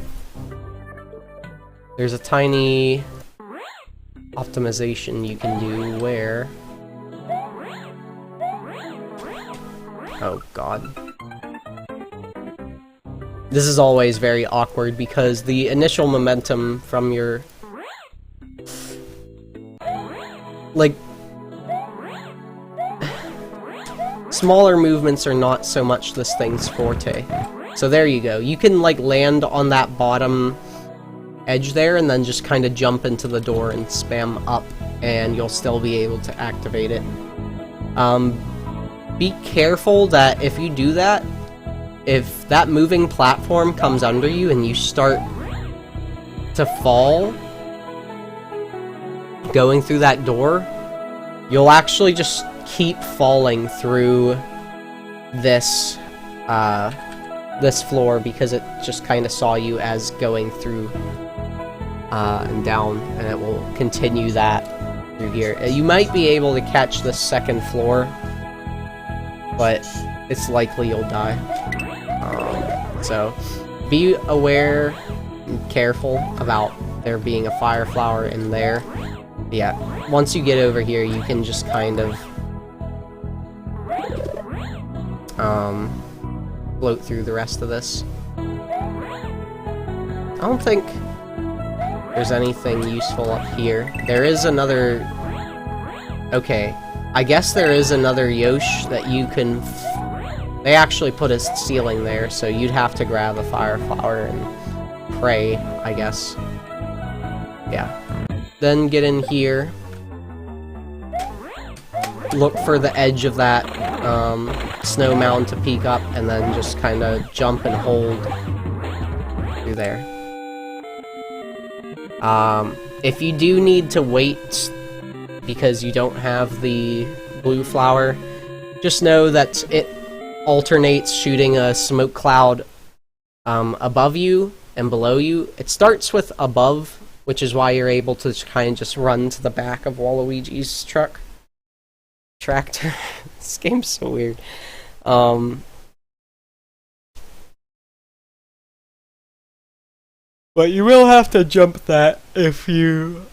There's a tiny optimization you can do where... Oh god. This is always very awkward because the initial momentum from your... like, smaller movements are not so much this thing's forte. So there you go. You can, like, land on that bottom edge there and then just kind of jump into the door and spam up, and you'll still be able to activate it. Be careful that if you do that, if that moving platform comes under you and you start to fall going through that door, you'll actually just keep falling through this this floor because it just kind of saw you as going through and down, and it will continue that through here. You might be able to catch the second floor, but it's likely you'll die. So be aware and careful about there being a fire flower in there. Yeah, once you get over here, you can just kind of float through the rest of this. I don't think there's anything useful up here. There is another... Okay, I guess there is another Yosh that you can... They actually put a ceiling there, so you'd have to grab a fire flower and pray, I guess. Yeah. Then get in here. Look for the edge of that snow mound to peek up, and then just kind of jump and hold through there. If you do need to wait because you don't have the blue flower, just know that it alternates shooting a smoke cloud above you and below you. It starts with above, which is why you're able to kind of just run to the back of Waluigi's tractor. This game's so weird. But you will have to jump that if you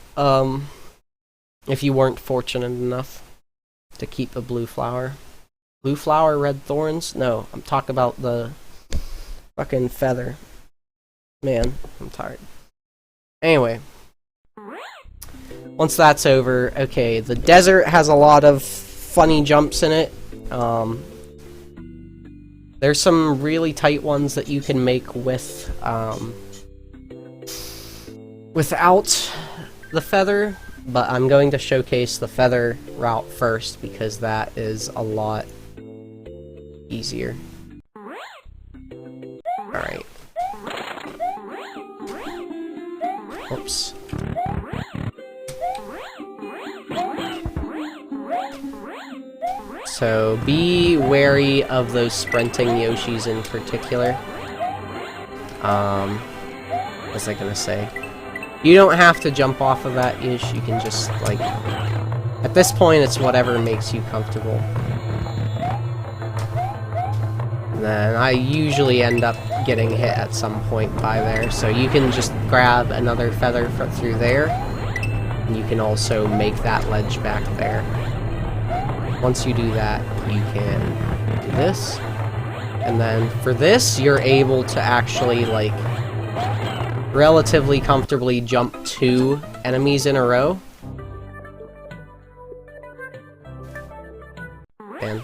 weren't fortunate enough to keep a blue flower. Blue flower, red thorns? No, I'm talking about the fucking feather. Man, I'm tired. Anyway. Once that's over, okay, the desert has a lot of funny jumps in it. There's some really tight ones that you can make with, without the feather, but I'm going to showcase the feather route first because that is a lot easier. Alright. Oops. So be wary of those sprinting Yoshis in particular. What was I gonna say? You don't have to jump off of that Yosh, you can just, like... At this point, it's whatever makes you comfortable. And then I usually end up getting hit at some point by there, so you can just grab another feather through there, and you can also make that ledge back there. Once you do that, you can do this, and then for this, you're able to actually, like, relatively comfortably jump 2 enemies in a row. And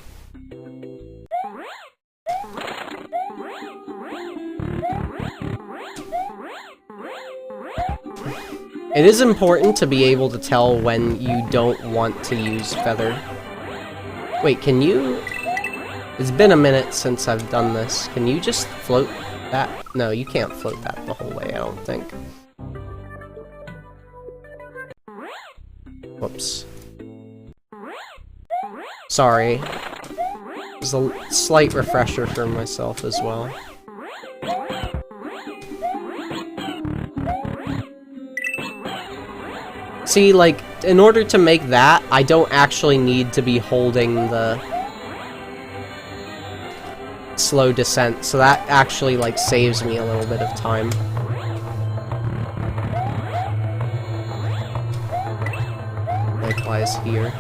it is important to be able to tell when you don't want to use feather. Wait, can you... It's been a minute since I've done this. Can you just float that? No, you can't float that the whole way, I don't think. Whoops. Sorry. It was a slight refresher for myself as well. See, like, in order to make that, I don't actually need to be holding the slow descent, so that actually, like, saves me a little bit of time. Likewise here.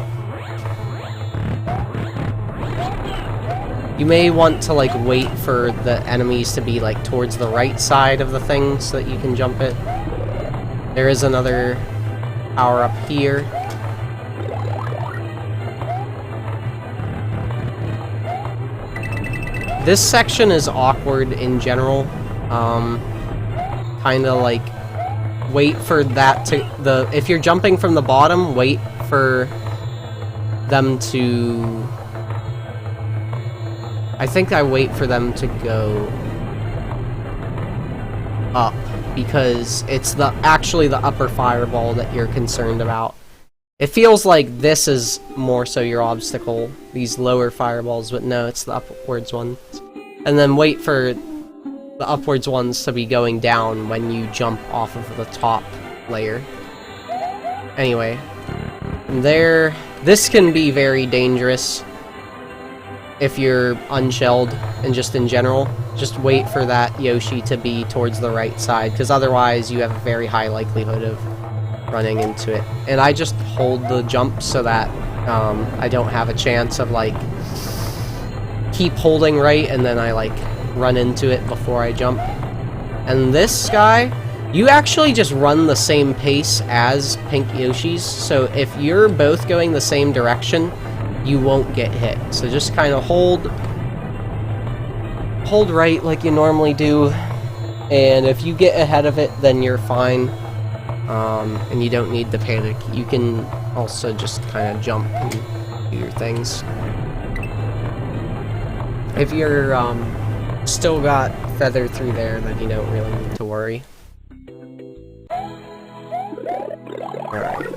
You may want to, like, wait for the enemies to be, like, towards the right side of the thing so that you can jump it. There is another power up here. this section is awkward in general. Kinda like, wait for that to, if you're jumping from the bottom, wait for them to, I think I wait for them to go up, because it's actually the upper fireball that you're concerned about. It feels like this is more so your obstacle, these lower fireballs, but no, it's the upwards ones. And then wait for the upwards ones to be going down when you jump off of the top layer. Anyway, from there, this can be very dangerous if you're unshelled and just in general. Just wait for that Yoshi to be towards the right side, because otherwise you have a very high likelihood of running into it. And I just hold the jump so that I don't have a chance of like keep holding right and then I like run into it before I jump. And this guy, you actually just run the same pace as Pink Yoshi's, so if you're both going the same direction, you won't get hit. So just kind of hold right like you normally do, and if you get ahead of it, then you're fine. And you don't need to panic. You can also just kind of jump and do your things. If you're still got feather through there, then you don't really need to worry. Alright.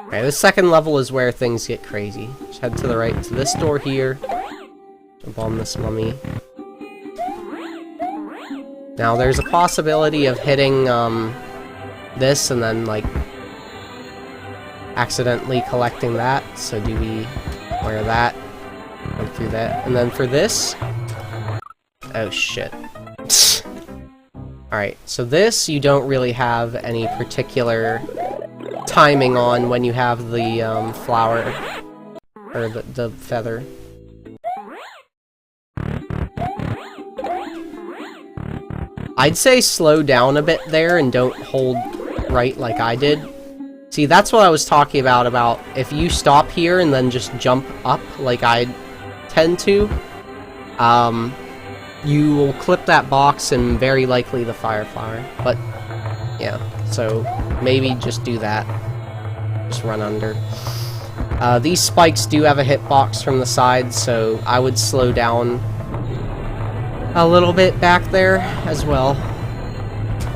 Okay, this second level is where things get crazy. Just head to the right to this door here. Jump on this mummy. Now there's a possibility of hitting this and then like accidentally collecting that, so do be aware of that. Go through that. And then for this, oh shit. Alright, so this you don't really have any particular timing on when you have the flower, or the feather. I'd say slow down a bit there and don't hold right like I did. See, that's what I was talking about if you stop here and then just jump up like I tend to, you will clip that box and very likely the fire flower. But, yeah, so maybe just do that. Just run under. These spikes do have a hitbox from the side, so I would slow down a little bit back there as well.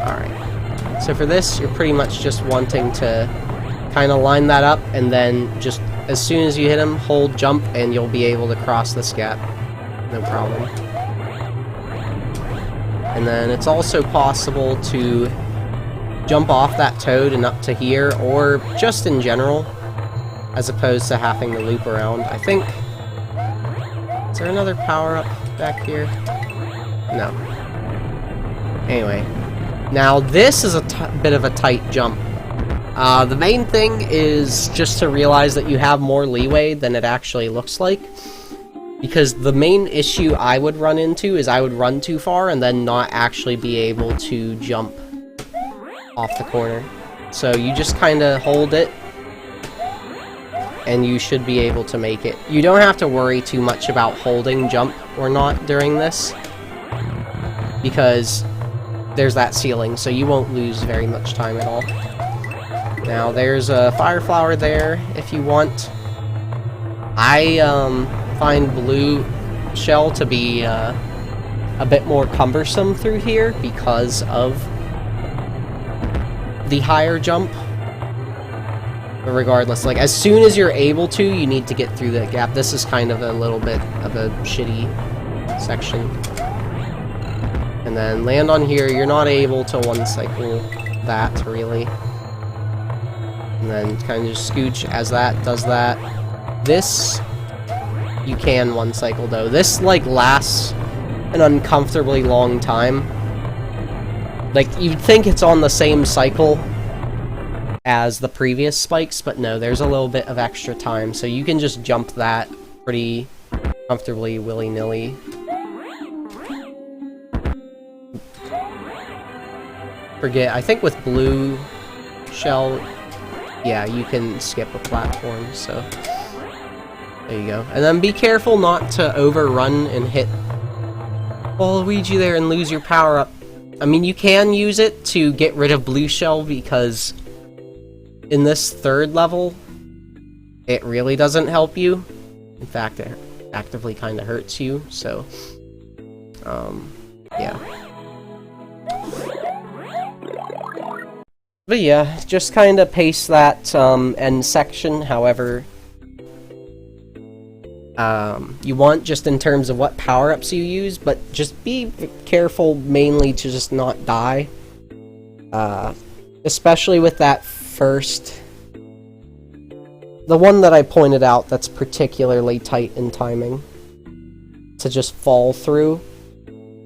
Alright. So for this, you're pretty much just wanting to kind of line that up, and then just as soon as you hit him, hold jump, and you'll be able to cross this gap. No problem. And then it's also possible to jump off that toad and up to here, or just in general, as opposed to having to loop around. I think... Is there another power-up back here? No. Anyway. Now, this is a bit of a tight jump. The main thing is just to realize that you have more leeway than it actually looks like. Because the main issue I would run into is I would run too far and then not actually be able to jump off the corner. So you just kind of hold it, and you should be able to make it. You don't have to worry too much about holding jump or not during this, because there's that ceiling, so you won't lose very much time at all. Now, there's a fire flower there, if you want. I find blue shell to be a bit more cumbersome through here because of the higher jump. But regardless, like, as soon as you're able to, you need to get through that gap. This is kind of a little bit of a shitty section. And then land on here. You're not able to one-cycle that, really. And then kind of just scooch as that does that. This, you can one-cycle, though. This, like, lasts an uncomfortably long time. Like, you'd think it's on the same cycle as the previous spikes, but no, there's a little bit of extra time, so you can just jump that pretty comfortably, willy-nilly. I think with blue shell, yeah, you can skip a platform, so there you go. And then be careful not to overrun and hit Waluigi there and lose your power-up. I mean, you can use it to get rid of Blue Shell, because in this third level, it really doesn't help you. In fact, it actively kind of hurts you, so, yeah. But yeah, just kind of pace that end section however you want, just in terms of what power-ups you use, but just be careful mainly to just not die. Especially with that first... the one that I pointed out that's particularly tight in timing to just fall through,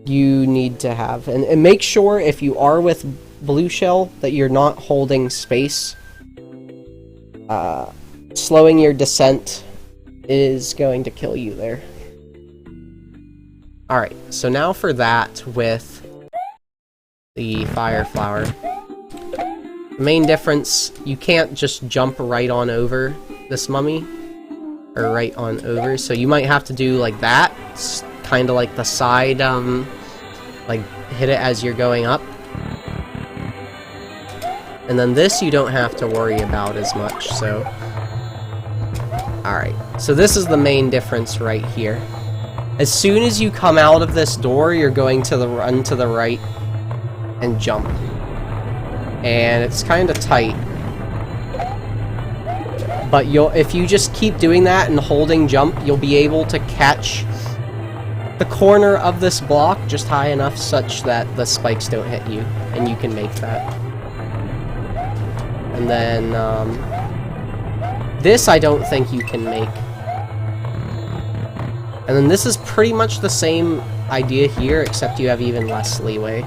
you need to have. And make sure if you are with Blue Shell that you're not holding space. Slowing your descent is going to kill you there. Alright, so now for that with the Fire Flower. The main difference, you can't just jump right on over this mummy, or right on over, so you might have to do like that. It's kind of like the side, like hit it as you're going up. And then this you don't have to worry about as much, so... Alright, so this is the main difference right here. As soon as you come out of this door, you're going to run to the right and jump. And it's kind of tight. But if you just keep doing that and holding jump, you'll be able to catch the corner of this block just high enough such that the spikes don't hit you, and you can make that. And then, this I don't think you can make. And then this is pretty much the same idea here, except you have even less leeway.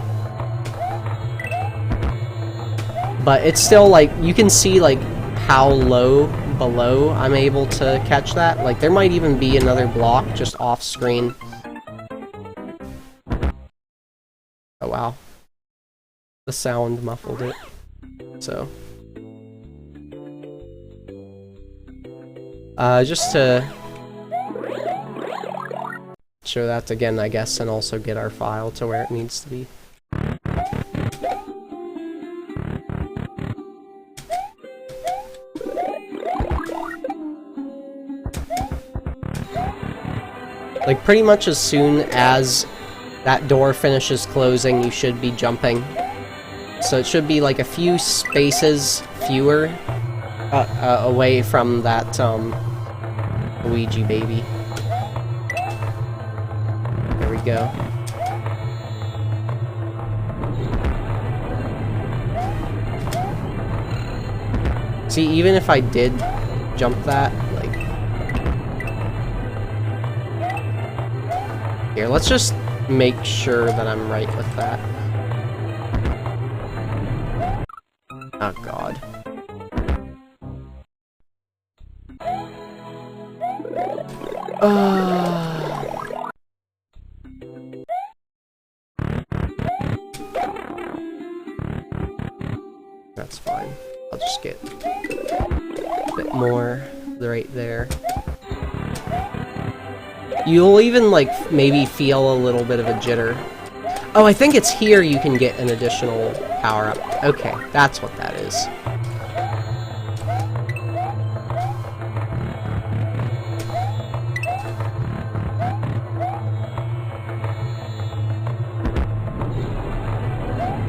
But it's still, like, you can see, like, how low below I'm able to catch that. Like, there might even be another block just off screen. Oh, wow. The sound muffled it. So... just to show that again, I guess, and also get our file to where it needs to be. Like, pretty much as soon as that door finishes closing, you should be jumping. So it should be like a few spaces fewer away from that, Luigi baby. There we go. See, even if I did jump that, like... Here, let's just make sure that I'm right with that. Oh, God. That's fine. I'll just get a bit more right there. You'll even, like, maybe feel a little bit of a jitter. Oh, I think it's here you can get an additional power-up. Okay, that's what that is.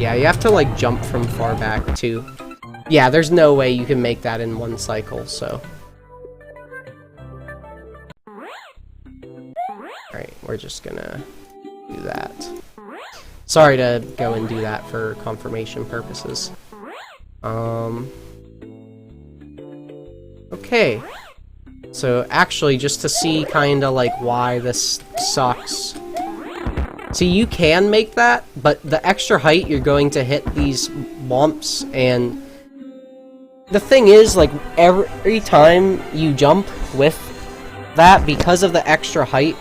Yeah, you have to, like, jump from far back, too. Yeah, there's no way you can make that in one cycle, so... Alright, we're just gonna do that. Sorry to go and do that for confirmation purposes. Okay. So, actually, just to see kinda, like, why this sucks... See, you can make that, but the extra height, you're going to hit these bumps, and the thing is, like, every time you jump with that, because of the extra height,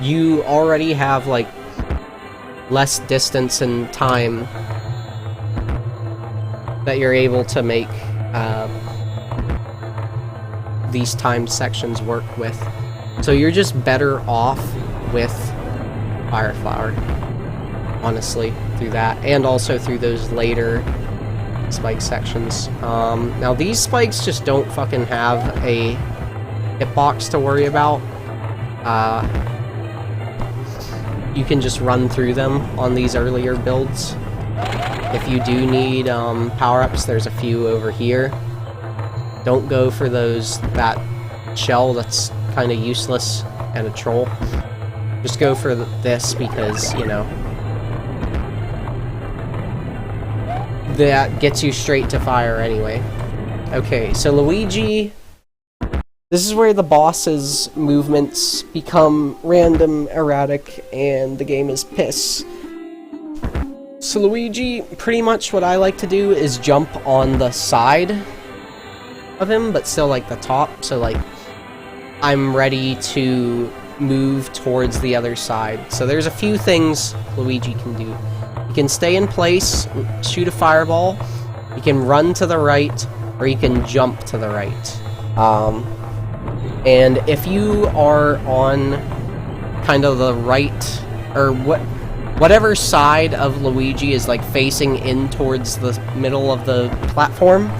you already have, like, less distance and time that you're able to make these timed sections work with. So you're just better off with Fire Flower, honestly, through that, and also through those later spike sections. Now these spikes just don't fucking have a hitbox to worry about. You can just run through them on these earlier builds. If you do need power-ups, there's a few over here. Don't go for that shell that's kind of useless and a troll. Just go for this because, you know, that gets you straight to fire anyway. Okay, so Luigi, this is where the boss's movements become random, erratic, and the game is piss. So Luigi, pretty much what I like to do is jump on the side of him, but still like the top, so like I'm ready to move towards the other side. So there's a few things Luigi can do. You can stay in place, shoot a fireball, you can run to the right, or you can jump to the right. And if you are on kind of the right, or whatever side of Luigi is like facing in towards the middle of the platform,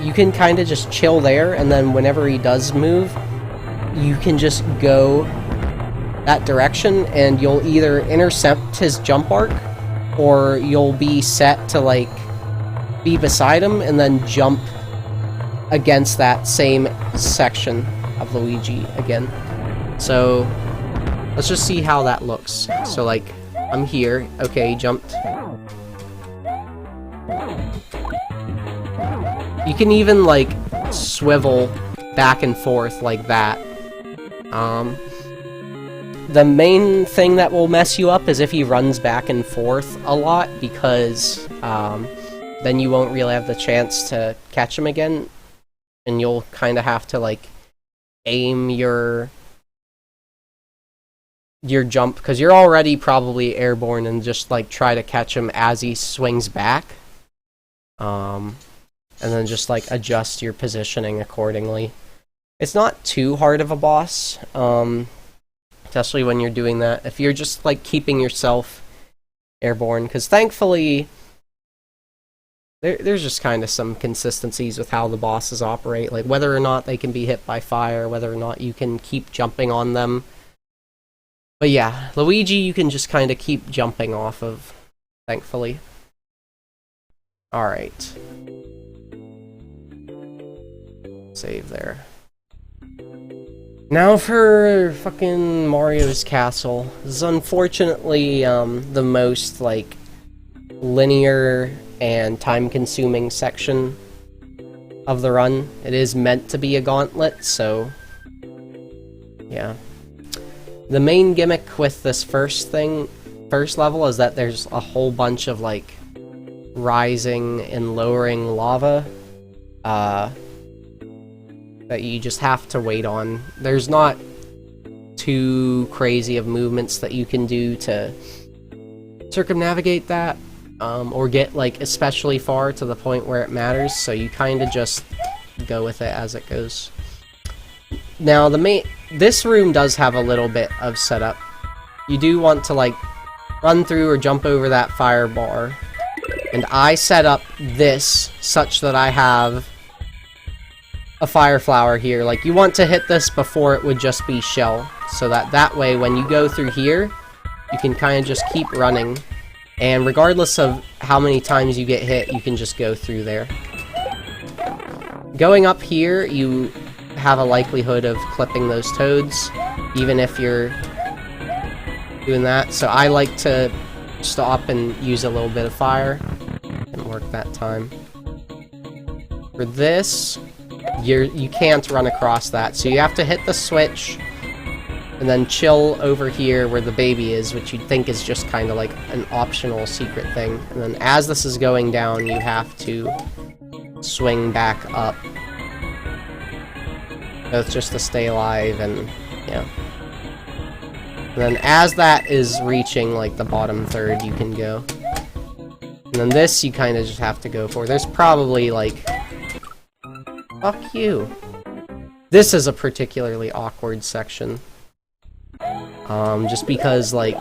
you can kind of just chill there, and then whenever he does move, you can just go that direction, and you'll either intercept his jump arc, or you'll be set to like be beside him and then jump against that same section of Luigi again. So let's just see how that looks. So like, I'm here, okay, jumped. You can even like swivel back and forth like that. The main thing that will mess you up is if he runs back and forth a lot, because then you won't really have the chance to catch him again, and you'll kind of have to like aim your jump, because you're already probably airborne, and just like try to catch him as he swings back, and then just like adjust your positioning accordingly. It's not too hard of a boss, especially when you're doing that, if you're just like keeping yourself airborne, because thankfully there's just kind of some consistencies with how the bosses operate, like whether or not they can be hit by fire, whether or not you can keep jumping on them. But yeah, Luigi you can just kind of keep jumping off of, thankfully. Alright. Save there. Now for fucking Mario's Castle. This is unfortunately the most like linear and time-consuming section of the run. It is meant to be a gauntlet, so yeah. The main gimmick with this first level is that there's a whole bunch of like rising and lowering lava that you just have to wait on. There's not too crazy of movements that you can do to circumnavigate that, or get like especially far to the point where it matters, so you kind of just go with it as it goes. Now this room does have a little bit of setup. You do want to like run through or jump over that fire bar, and I set up this such that I have a fire flower here. Like, you want to hit this before it would just be shell, so that way when you go through here, you can kind of just keep running, and regardless of how many times you get hit, you can just go through there. Going up here, you have a likelihood of clipping those toads, even if you're doing that, so I like to stop and use a little bit of fire. Didn't work that time. For this, you can't run across that, so you have to hit the switch and then chill over here where the baby is, which you'd think is just kind of like an optional secret thing, and then as this is going down you have to swing back up. That's just to stay alive, and yeah. And then as that is reaching like the bottom third, you can go. And then this you kind of just have to go for. There's probably like... Fuck you. This is a particularly awkward section. Just because, like,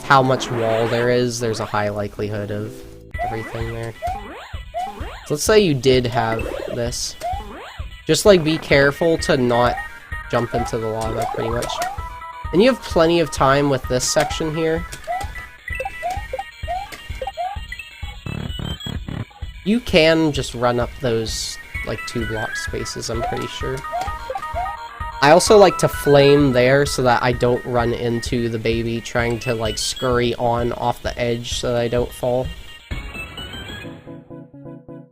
how much wall there is, there's a high likelihood of everything there. So let's say you did have this. Just, like, be careful to not jump into the lava, pretty much. And you have plenty of time with this section here. You can just run up those, like, 2 block spaces, I'm pretty sure. I also like to flame there so that I don't run into the baby trying to, like, scurry on off the edge so that I don't fall.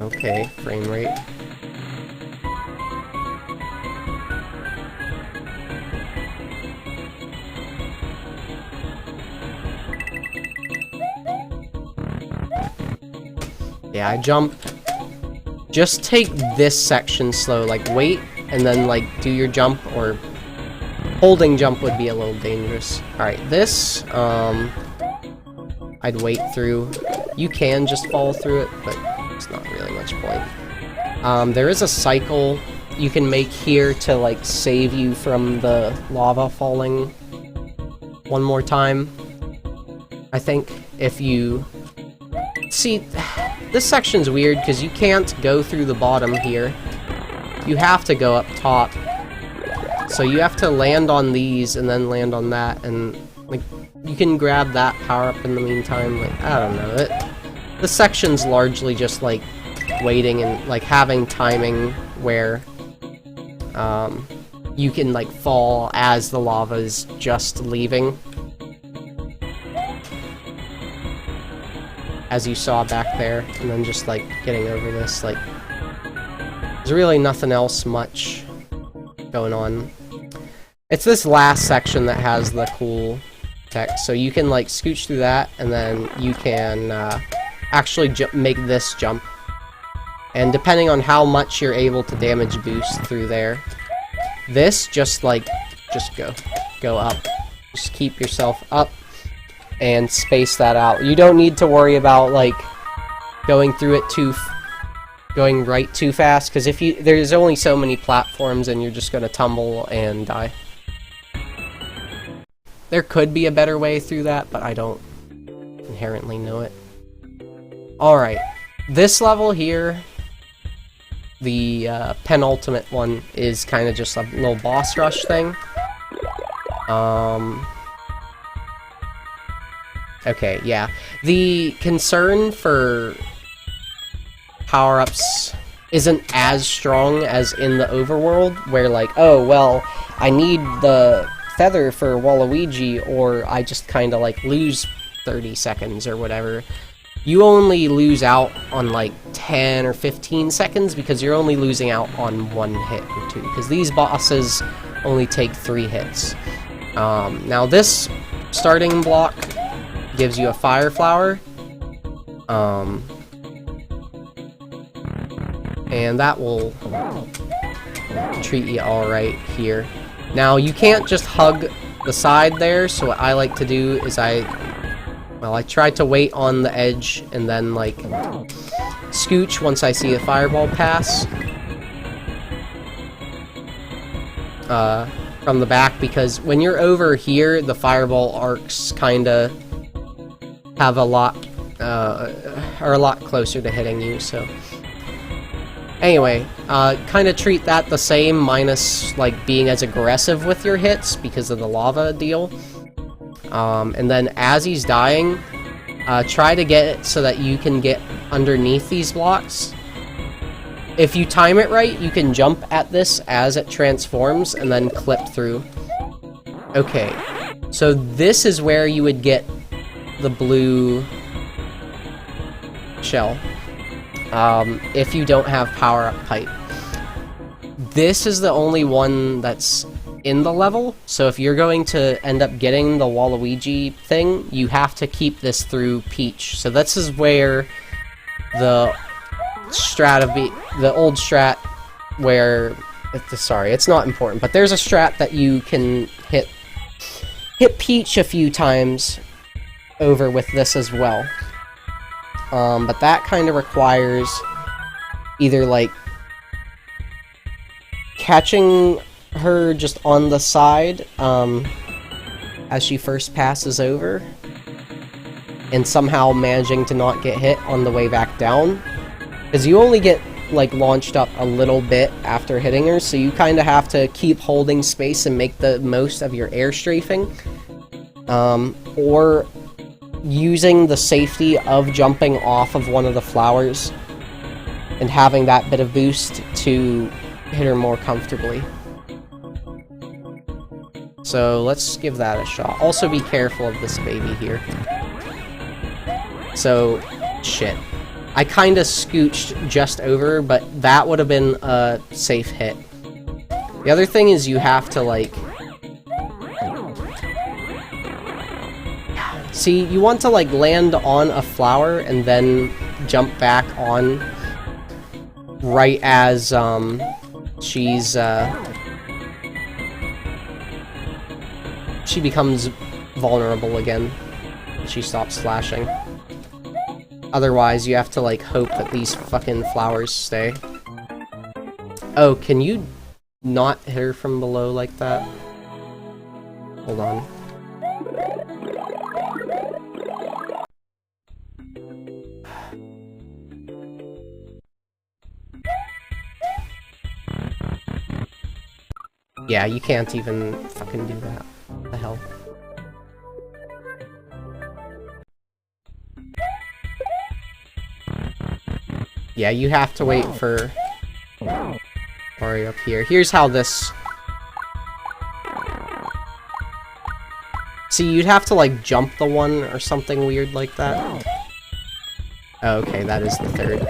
Okay, frame rate. Yeah, I jump. Just take this section slow, like wait, and then like do your jump, or holding jump would be a little dangerous. Alright, this, I'd wait through. You can just fall through it, but it's not really much point. There is a cycle you can make here to like save you from the lava falling one more time. I think if you... See, this section's weird because you can't go through the bottom here. You have to go up top. So you have to land on these and then land on that, and like you can grab that power up in the meantime. Like, I don't know. The section's largely just like waiting and like having timing where you can like fall as the lava is just leaving. As you saw back there, and then just like getting over this, like there's really nothing else much going on. It's this last section that has the cool text, so you can like scooch through that, and then you can actually make this jump. And depending on how much you're able to damage boost through there, this just go up. Just keep yourself up and space that out. You don't need to worry about like going through it going right too fast, because there's only so many platforms and you're just gonna tumble and die. There could be a better way through that, but I don't inherently know it. Alright, this level here, the penultimate one, is kind of just a little boss rush thing. Okay, yeah. The concern for power-ups isn't as strong as in the overworld, where like, oh, well, I need the feather for Waluigi, or I just kind of like lose 30 seconds or whatever. You only lose out on like 10 or 15 seconds because you're only losing out on 1 hit or 2, because these bosses only take 3 hits. Now this starting block gives you a fire flower, and that will treat you alright here. Now you can't just hug the side there, so what I like to do is I try to wait on the edge and then like scooch once I see a fireball pass from the back, because when you're over here the fireball arcs kinda have a lot are a lot closer to hitting you. So anyway, kind of treat that the same, minus like being as aggressive with your hits because of the lava deal. And then as he's dying, try to get it so that you can get underneath these blocks. If you time it right, you can jump at this as it transforms and then clip through. Okay, so this is where you would get the blue shell, if you don't have power-up pipe. This is the only one that's in the level, so if you're going to end up getting the Waluigi thing, you have to keep this through Peach. So this is where the old strat where, sorry, it's not important, but there's a strat that you can hit Peach a few times over with this as well. But that kind of requires either like catching her just on the side as she first passes over, and somehow managing to not get hit on the way back down. Because you only get, like, launched up a little bit after hitting her, so you kind of have to keep holding space and make the most of your air strafing. Or using the safety of jumping off of one of the flowers and having that bit of boost to hit her more comfortably. So let's give that a shot. Also be careful of this baby here. So, shit. I kinda scooched just over, but that would have been a safe hit. The other thing is you have to, like... See, you want to, like, land on a flower and then jump back on right as, she's, she becomes vulnerable again. She stops flashing. Otherwise, you have to, like, hope that these fucking flowers stay. Oh, can you not hit her from below like that? Hold on. Yeah, you can't even fucking do that. What the hell? Yeah, you have to wait for Mario up here. Here's how this... See, you'd have to, like, jump the one or something weird like that. Okay, that is the third.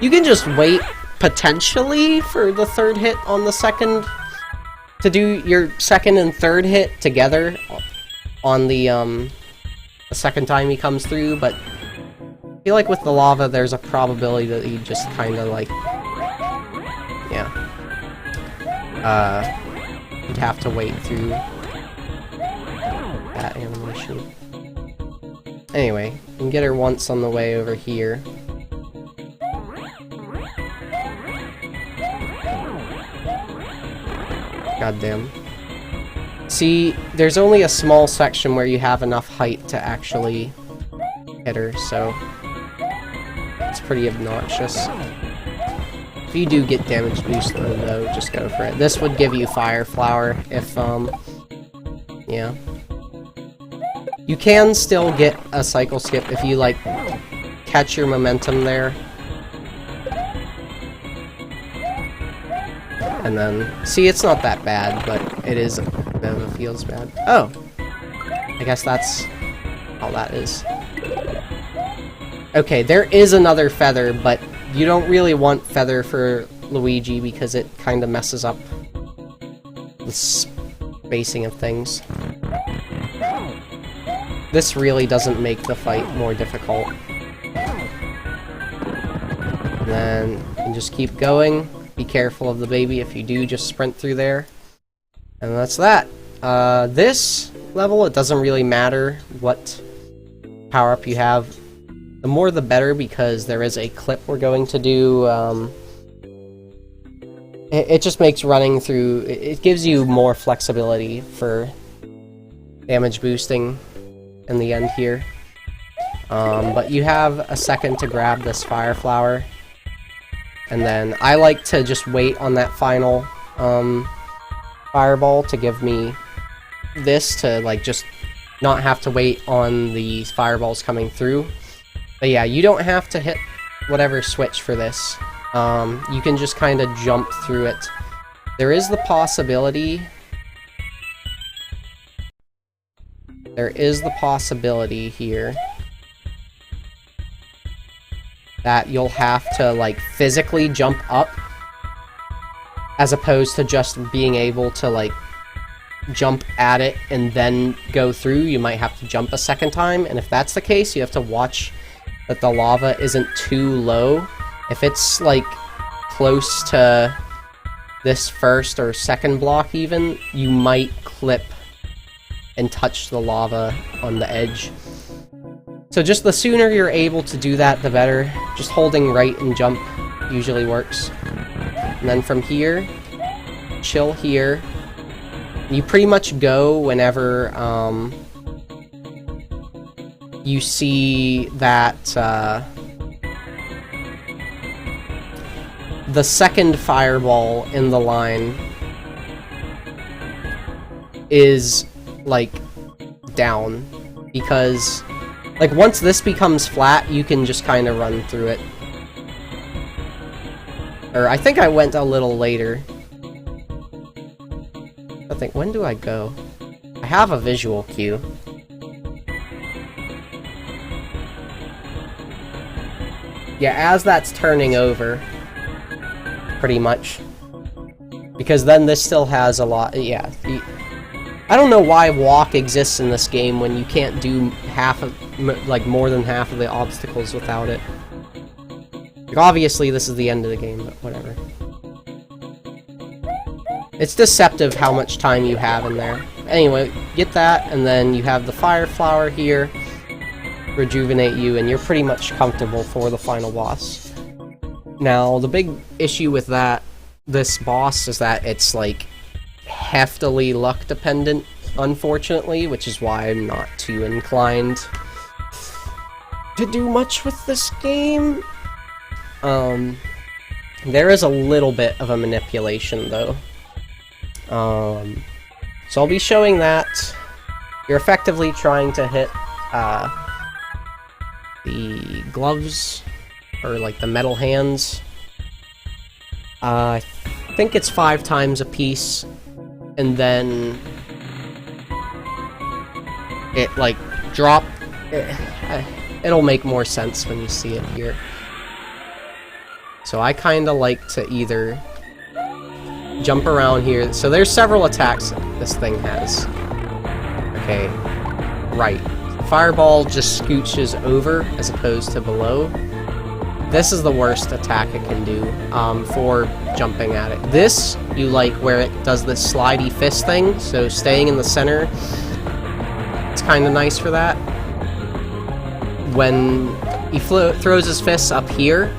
You can just wait, potentially, for the third hit on the second... To do your second and third hit together on the second time he comes through, but I feel like with the lava, there's a probability that you just kind of, like... Yeah. You'd have to wait through that animation. Anyway, you can get her once on the way over here. Goddamn. See, there's only a small section where you have enough height to actually hit her, so it's pretty obnoxious. If you do get damage boost though, just go for it. This would give you Fire Flower if, yeah. You can still get a cycle skip if you, like, catch your momentum there. And then, see, it's not that bad, but it is a bit of a feels bad. Oh! I guess that's all that is. Okay, there is another feather, but you don't really want feather for Luigi because it kind of messes up the spacing of things. This really doesn't make the fight more difficult. And then, you can just keep going. Be careful of the baby. If you do, just sprint through there. And that's that. This level, it doesn't really matter what power-up you have. The more the better, because there is a clip we're going to do. It just makes running through... It gives you more flexibility for damage boosting in the end here. But you have a second to grab this Fire Flower. And then I like to just wait on that final fireball to give me this to, like, just not have to wait on the fireballs coming through. But yeah, you don't have to hit whatever switch for this. You can just kind of jump through it. There is the possibility... There is the possibility here that you'll have to, like, physically jump up as opposed to just being able to, like, jump at it and then go through. You might have to jump a second time, and if that's the case, you have to watch that the lava isn't too low. If it's, like, close to this first or second block even, you might clip and touch the lava on the edge. So just the sooner you're able to do that, the better. Just holding right and jump usually works. And then from here, chill here. You pretty much go whenever you see that the second fireball in the line is like down, because like once this becomes flat, you can just kind of run through it. Or I think I went a little later. I think, when do I go? I have a visual cue. Yeah, as that's turning over, pretty much. Because then this still has a lot, yeah. I don't know why walk exists in this game when you can't do half of, like, more than half of the obstacles without it. Like, obviously, this is the end of the game, but whatever. It's deceptive how much time you have in there. Anyway, get that, and then you have the fire flower here. Rejuvenate you, and you're pretty much comfortable for the final boss. Now, the big issue with this boss is that it's, like, heftily luck dependent, unfortunately, which is why I'm not too inclined to do much with this game. There is a little bit of a manipulation, though. So I'll be showing that. You're effectively trying to hit, the gloves, or like the metal hands. I think it's 5 times a piece, and then it like it'll make more sense when you see it here. So I kinda like to either jump around here. So there's several attacks this thing has. Okay, right. Fireball just scooches over as opposed to below. This is the worst attack it can do for jumping at it. This, you like where it does this slidey fist thing, so staying in the center, it's kind of nice for that. When he throws his fists up here,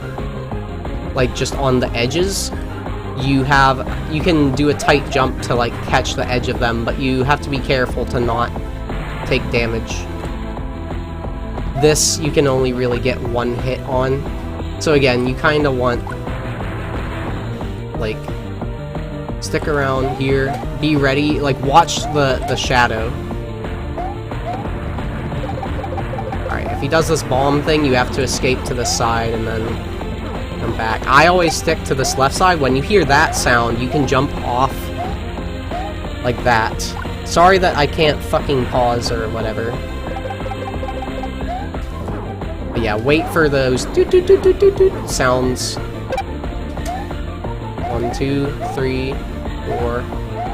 like just on the edges, you can do a tight jump to like catch the edge of them, but you have to be careful to not take damage. This you can only really get one hit on. So again, you kind of want, like, stick around here, be ready, like, watch the shadow. Alright, if he does this bomb thing, you have to escape to the side and then come back. I always stick to this left side. When you hear that sound, you can jump off like that. Sorry that I can't fucking pause or whatever. But yeah, wait for those doot sounds. 1, 2, 3, 4,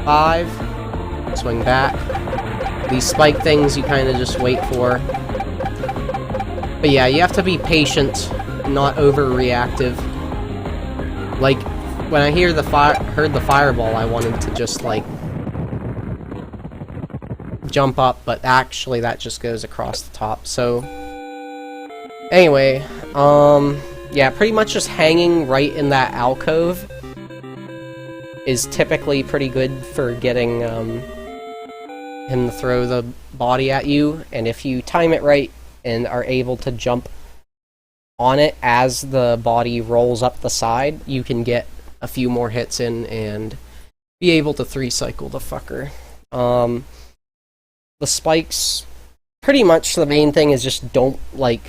5. Swing back. These spike things you kind of just wait for. But yeah, you have to be patient, not overreactive. Like, when I heard the fireball, I wanted to just, like, jump up, but actually that just goes across the top, so... Anyway, yeah, pretty much just hanging right in that alcove is typically pretty good for getting, him to throw the body at you, and if you time it right and are able to jump on it as the body rolls up the side, you can get a few more hits in and be able to 3-cycle the fucker. The spikes, pretty much the main thing is just don't, like...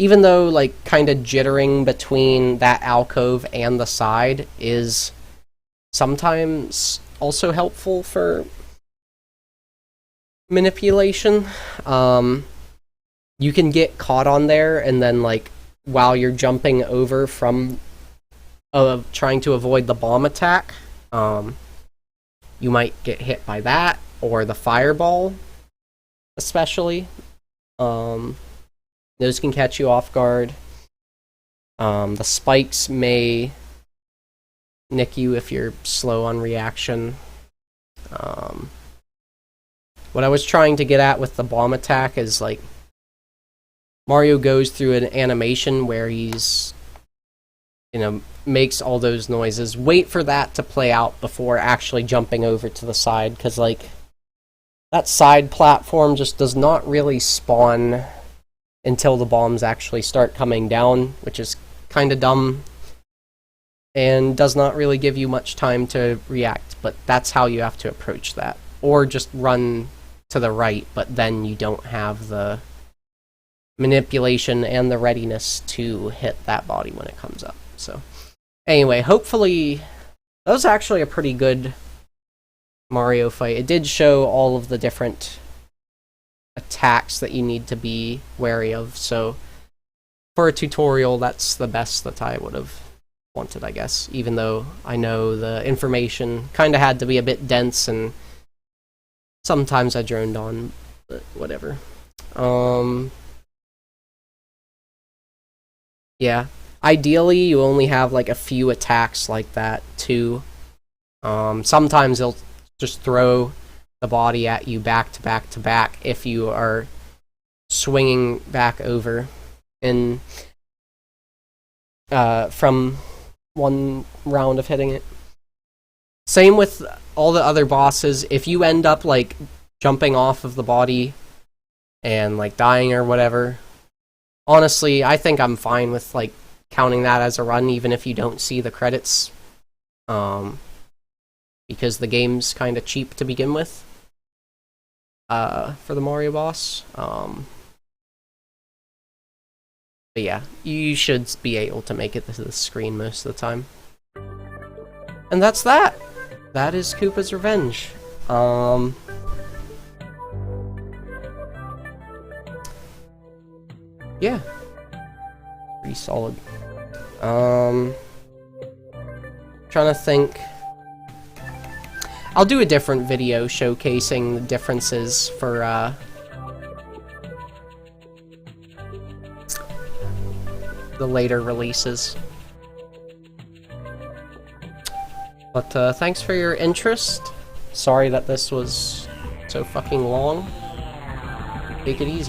Even though, like, kind of jittering between that alcove and the side is sometimes also helpful for manipulation, you can get caught on there, and then, like, while you're jumping over from trying to avoid the bomb attack, you might get hit by that, or the fireball, especially. Those can catch you off guard. The spikes may nick you if you're slow on reaction. What I was trying to get at with the bomb attack is, like, Mario goes through an animation where he's makes all those noises. Wait for that to play out before actually jumping over to the side, because, like, that side platform just does not really spawn until the bombs actually start coming down, which is kind of dumb, and does not really give you much time to react, but that's how you have to approach that. Or just run to the right, but then you don't have the manipulation and the readiness to hit that body when it comes up. So, anyway, hopefully, that was actually a pretty good Mario fight. It did show all of the different attacks that you need to be wary of, so for a tutorial, that's the best that I would have wanted, I guess, even though I know the information kind of had to be a bit dense, and sometimes I droned on, but whatever. Yeah. Ideally, you only have, like, a few attacks like that, too. Sometimes they'll just throw the body at you back to back to back if you are swinging back over in from one round of hitting it. Same with all the other bosses. If you end up, like, jumping off of the body and, like, dying or whatever, honestly, I think I'm fine with, like, counting that as a run, even if you don't see the credits. Because the game's kind of cheap to begin with. For the Mario boss. But yeah, you should be able to make it to the screen most of the time. And that's that! That is Koopa's Revenge. Yeah. Pretty solid. Trying to think. I'll do a different video showcasing the differences for, the later releases. But, thanks for your interest. Sorry that this was so fucking long. Take it easy.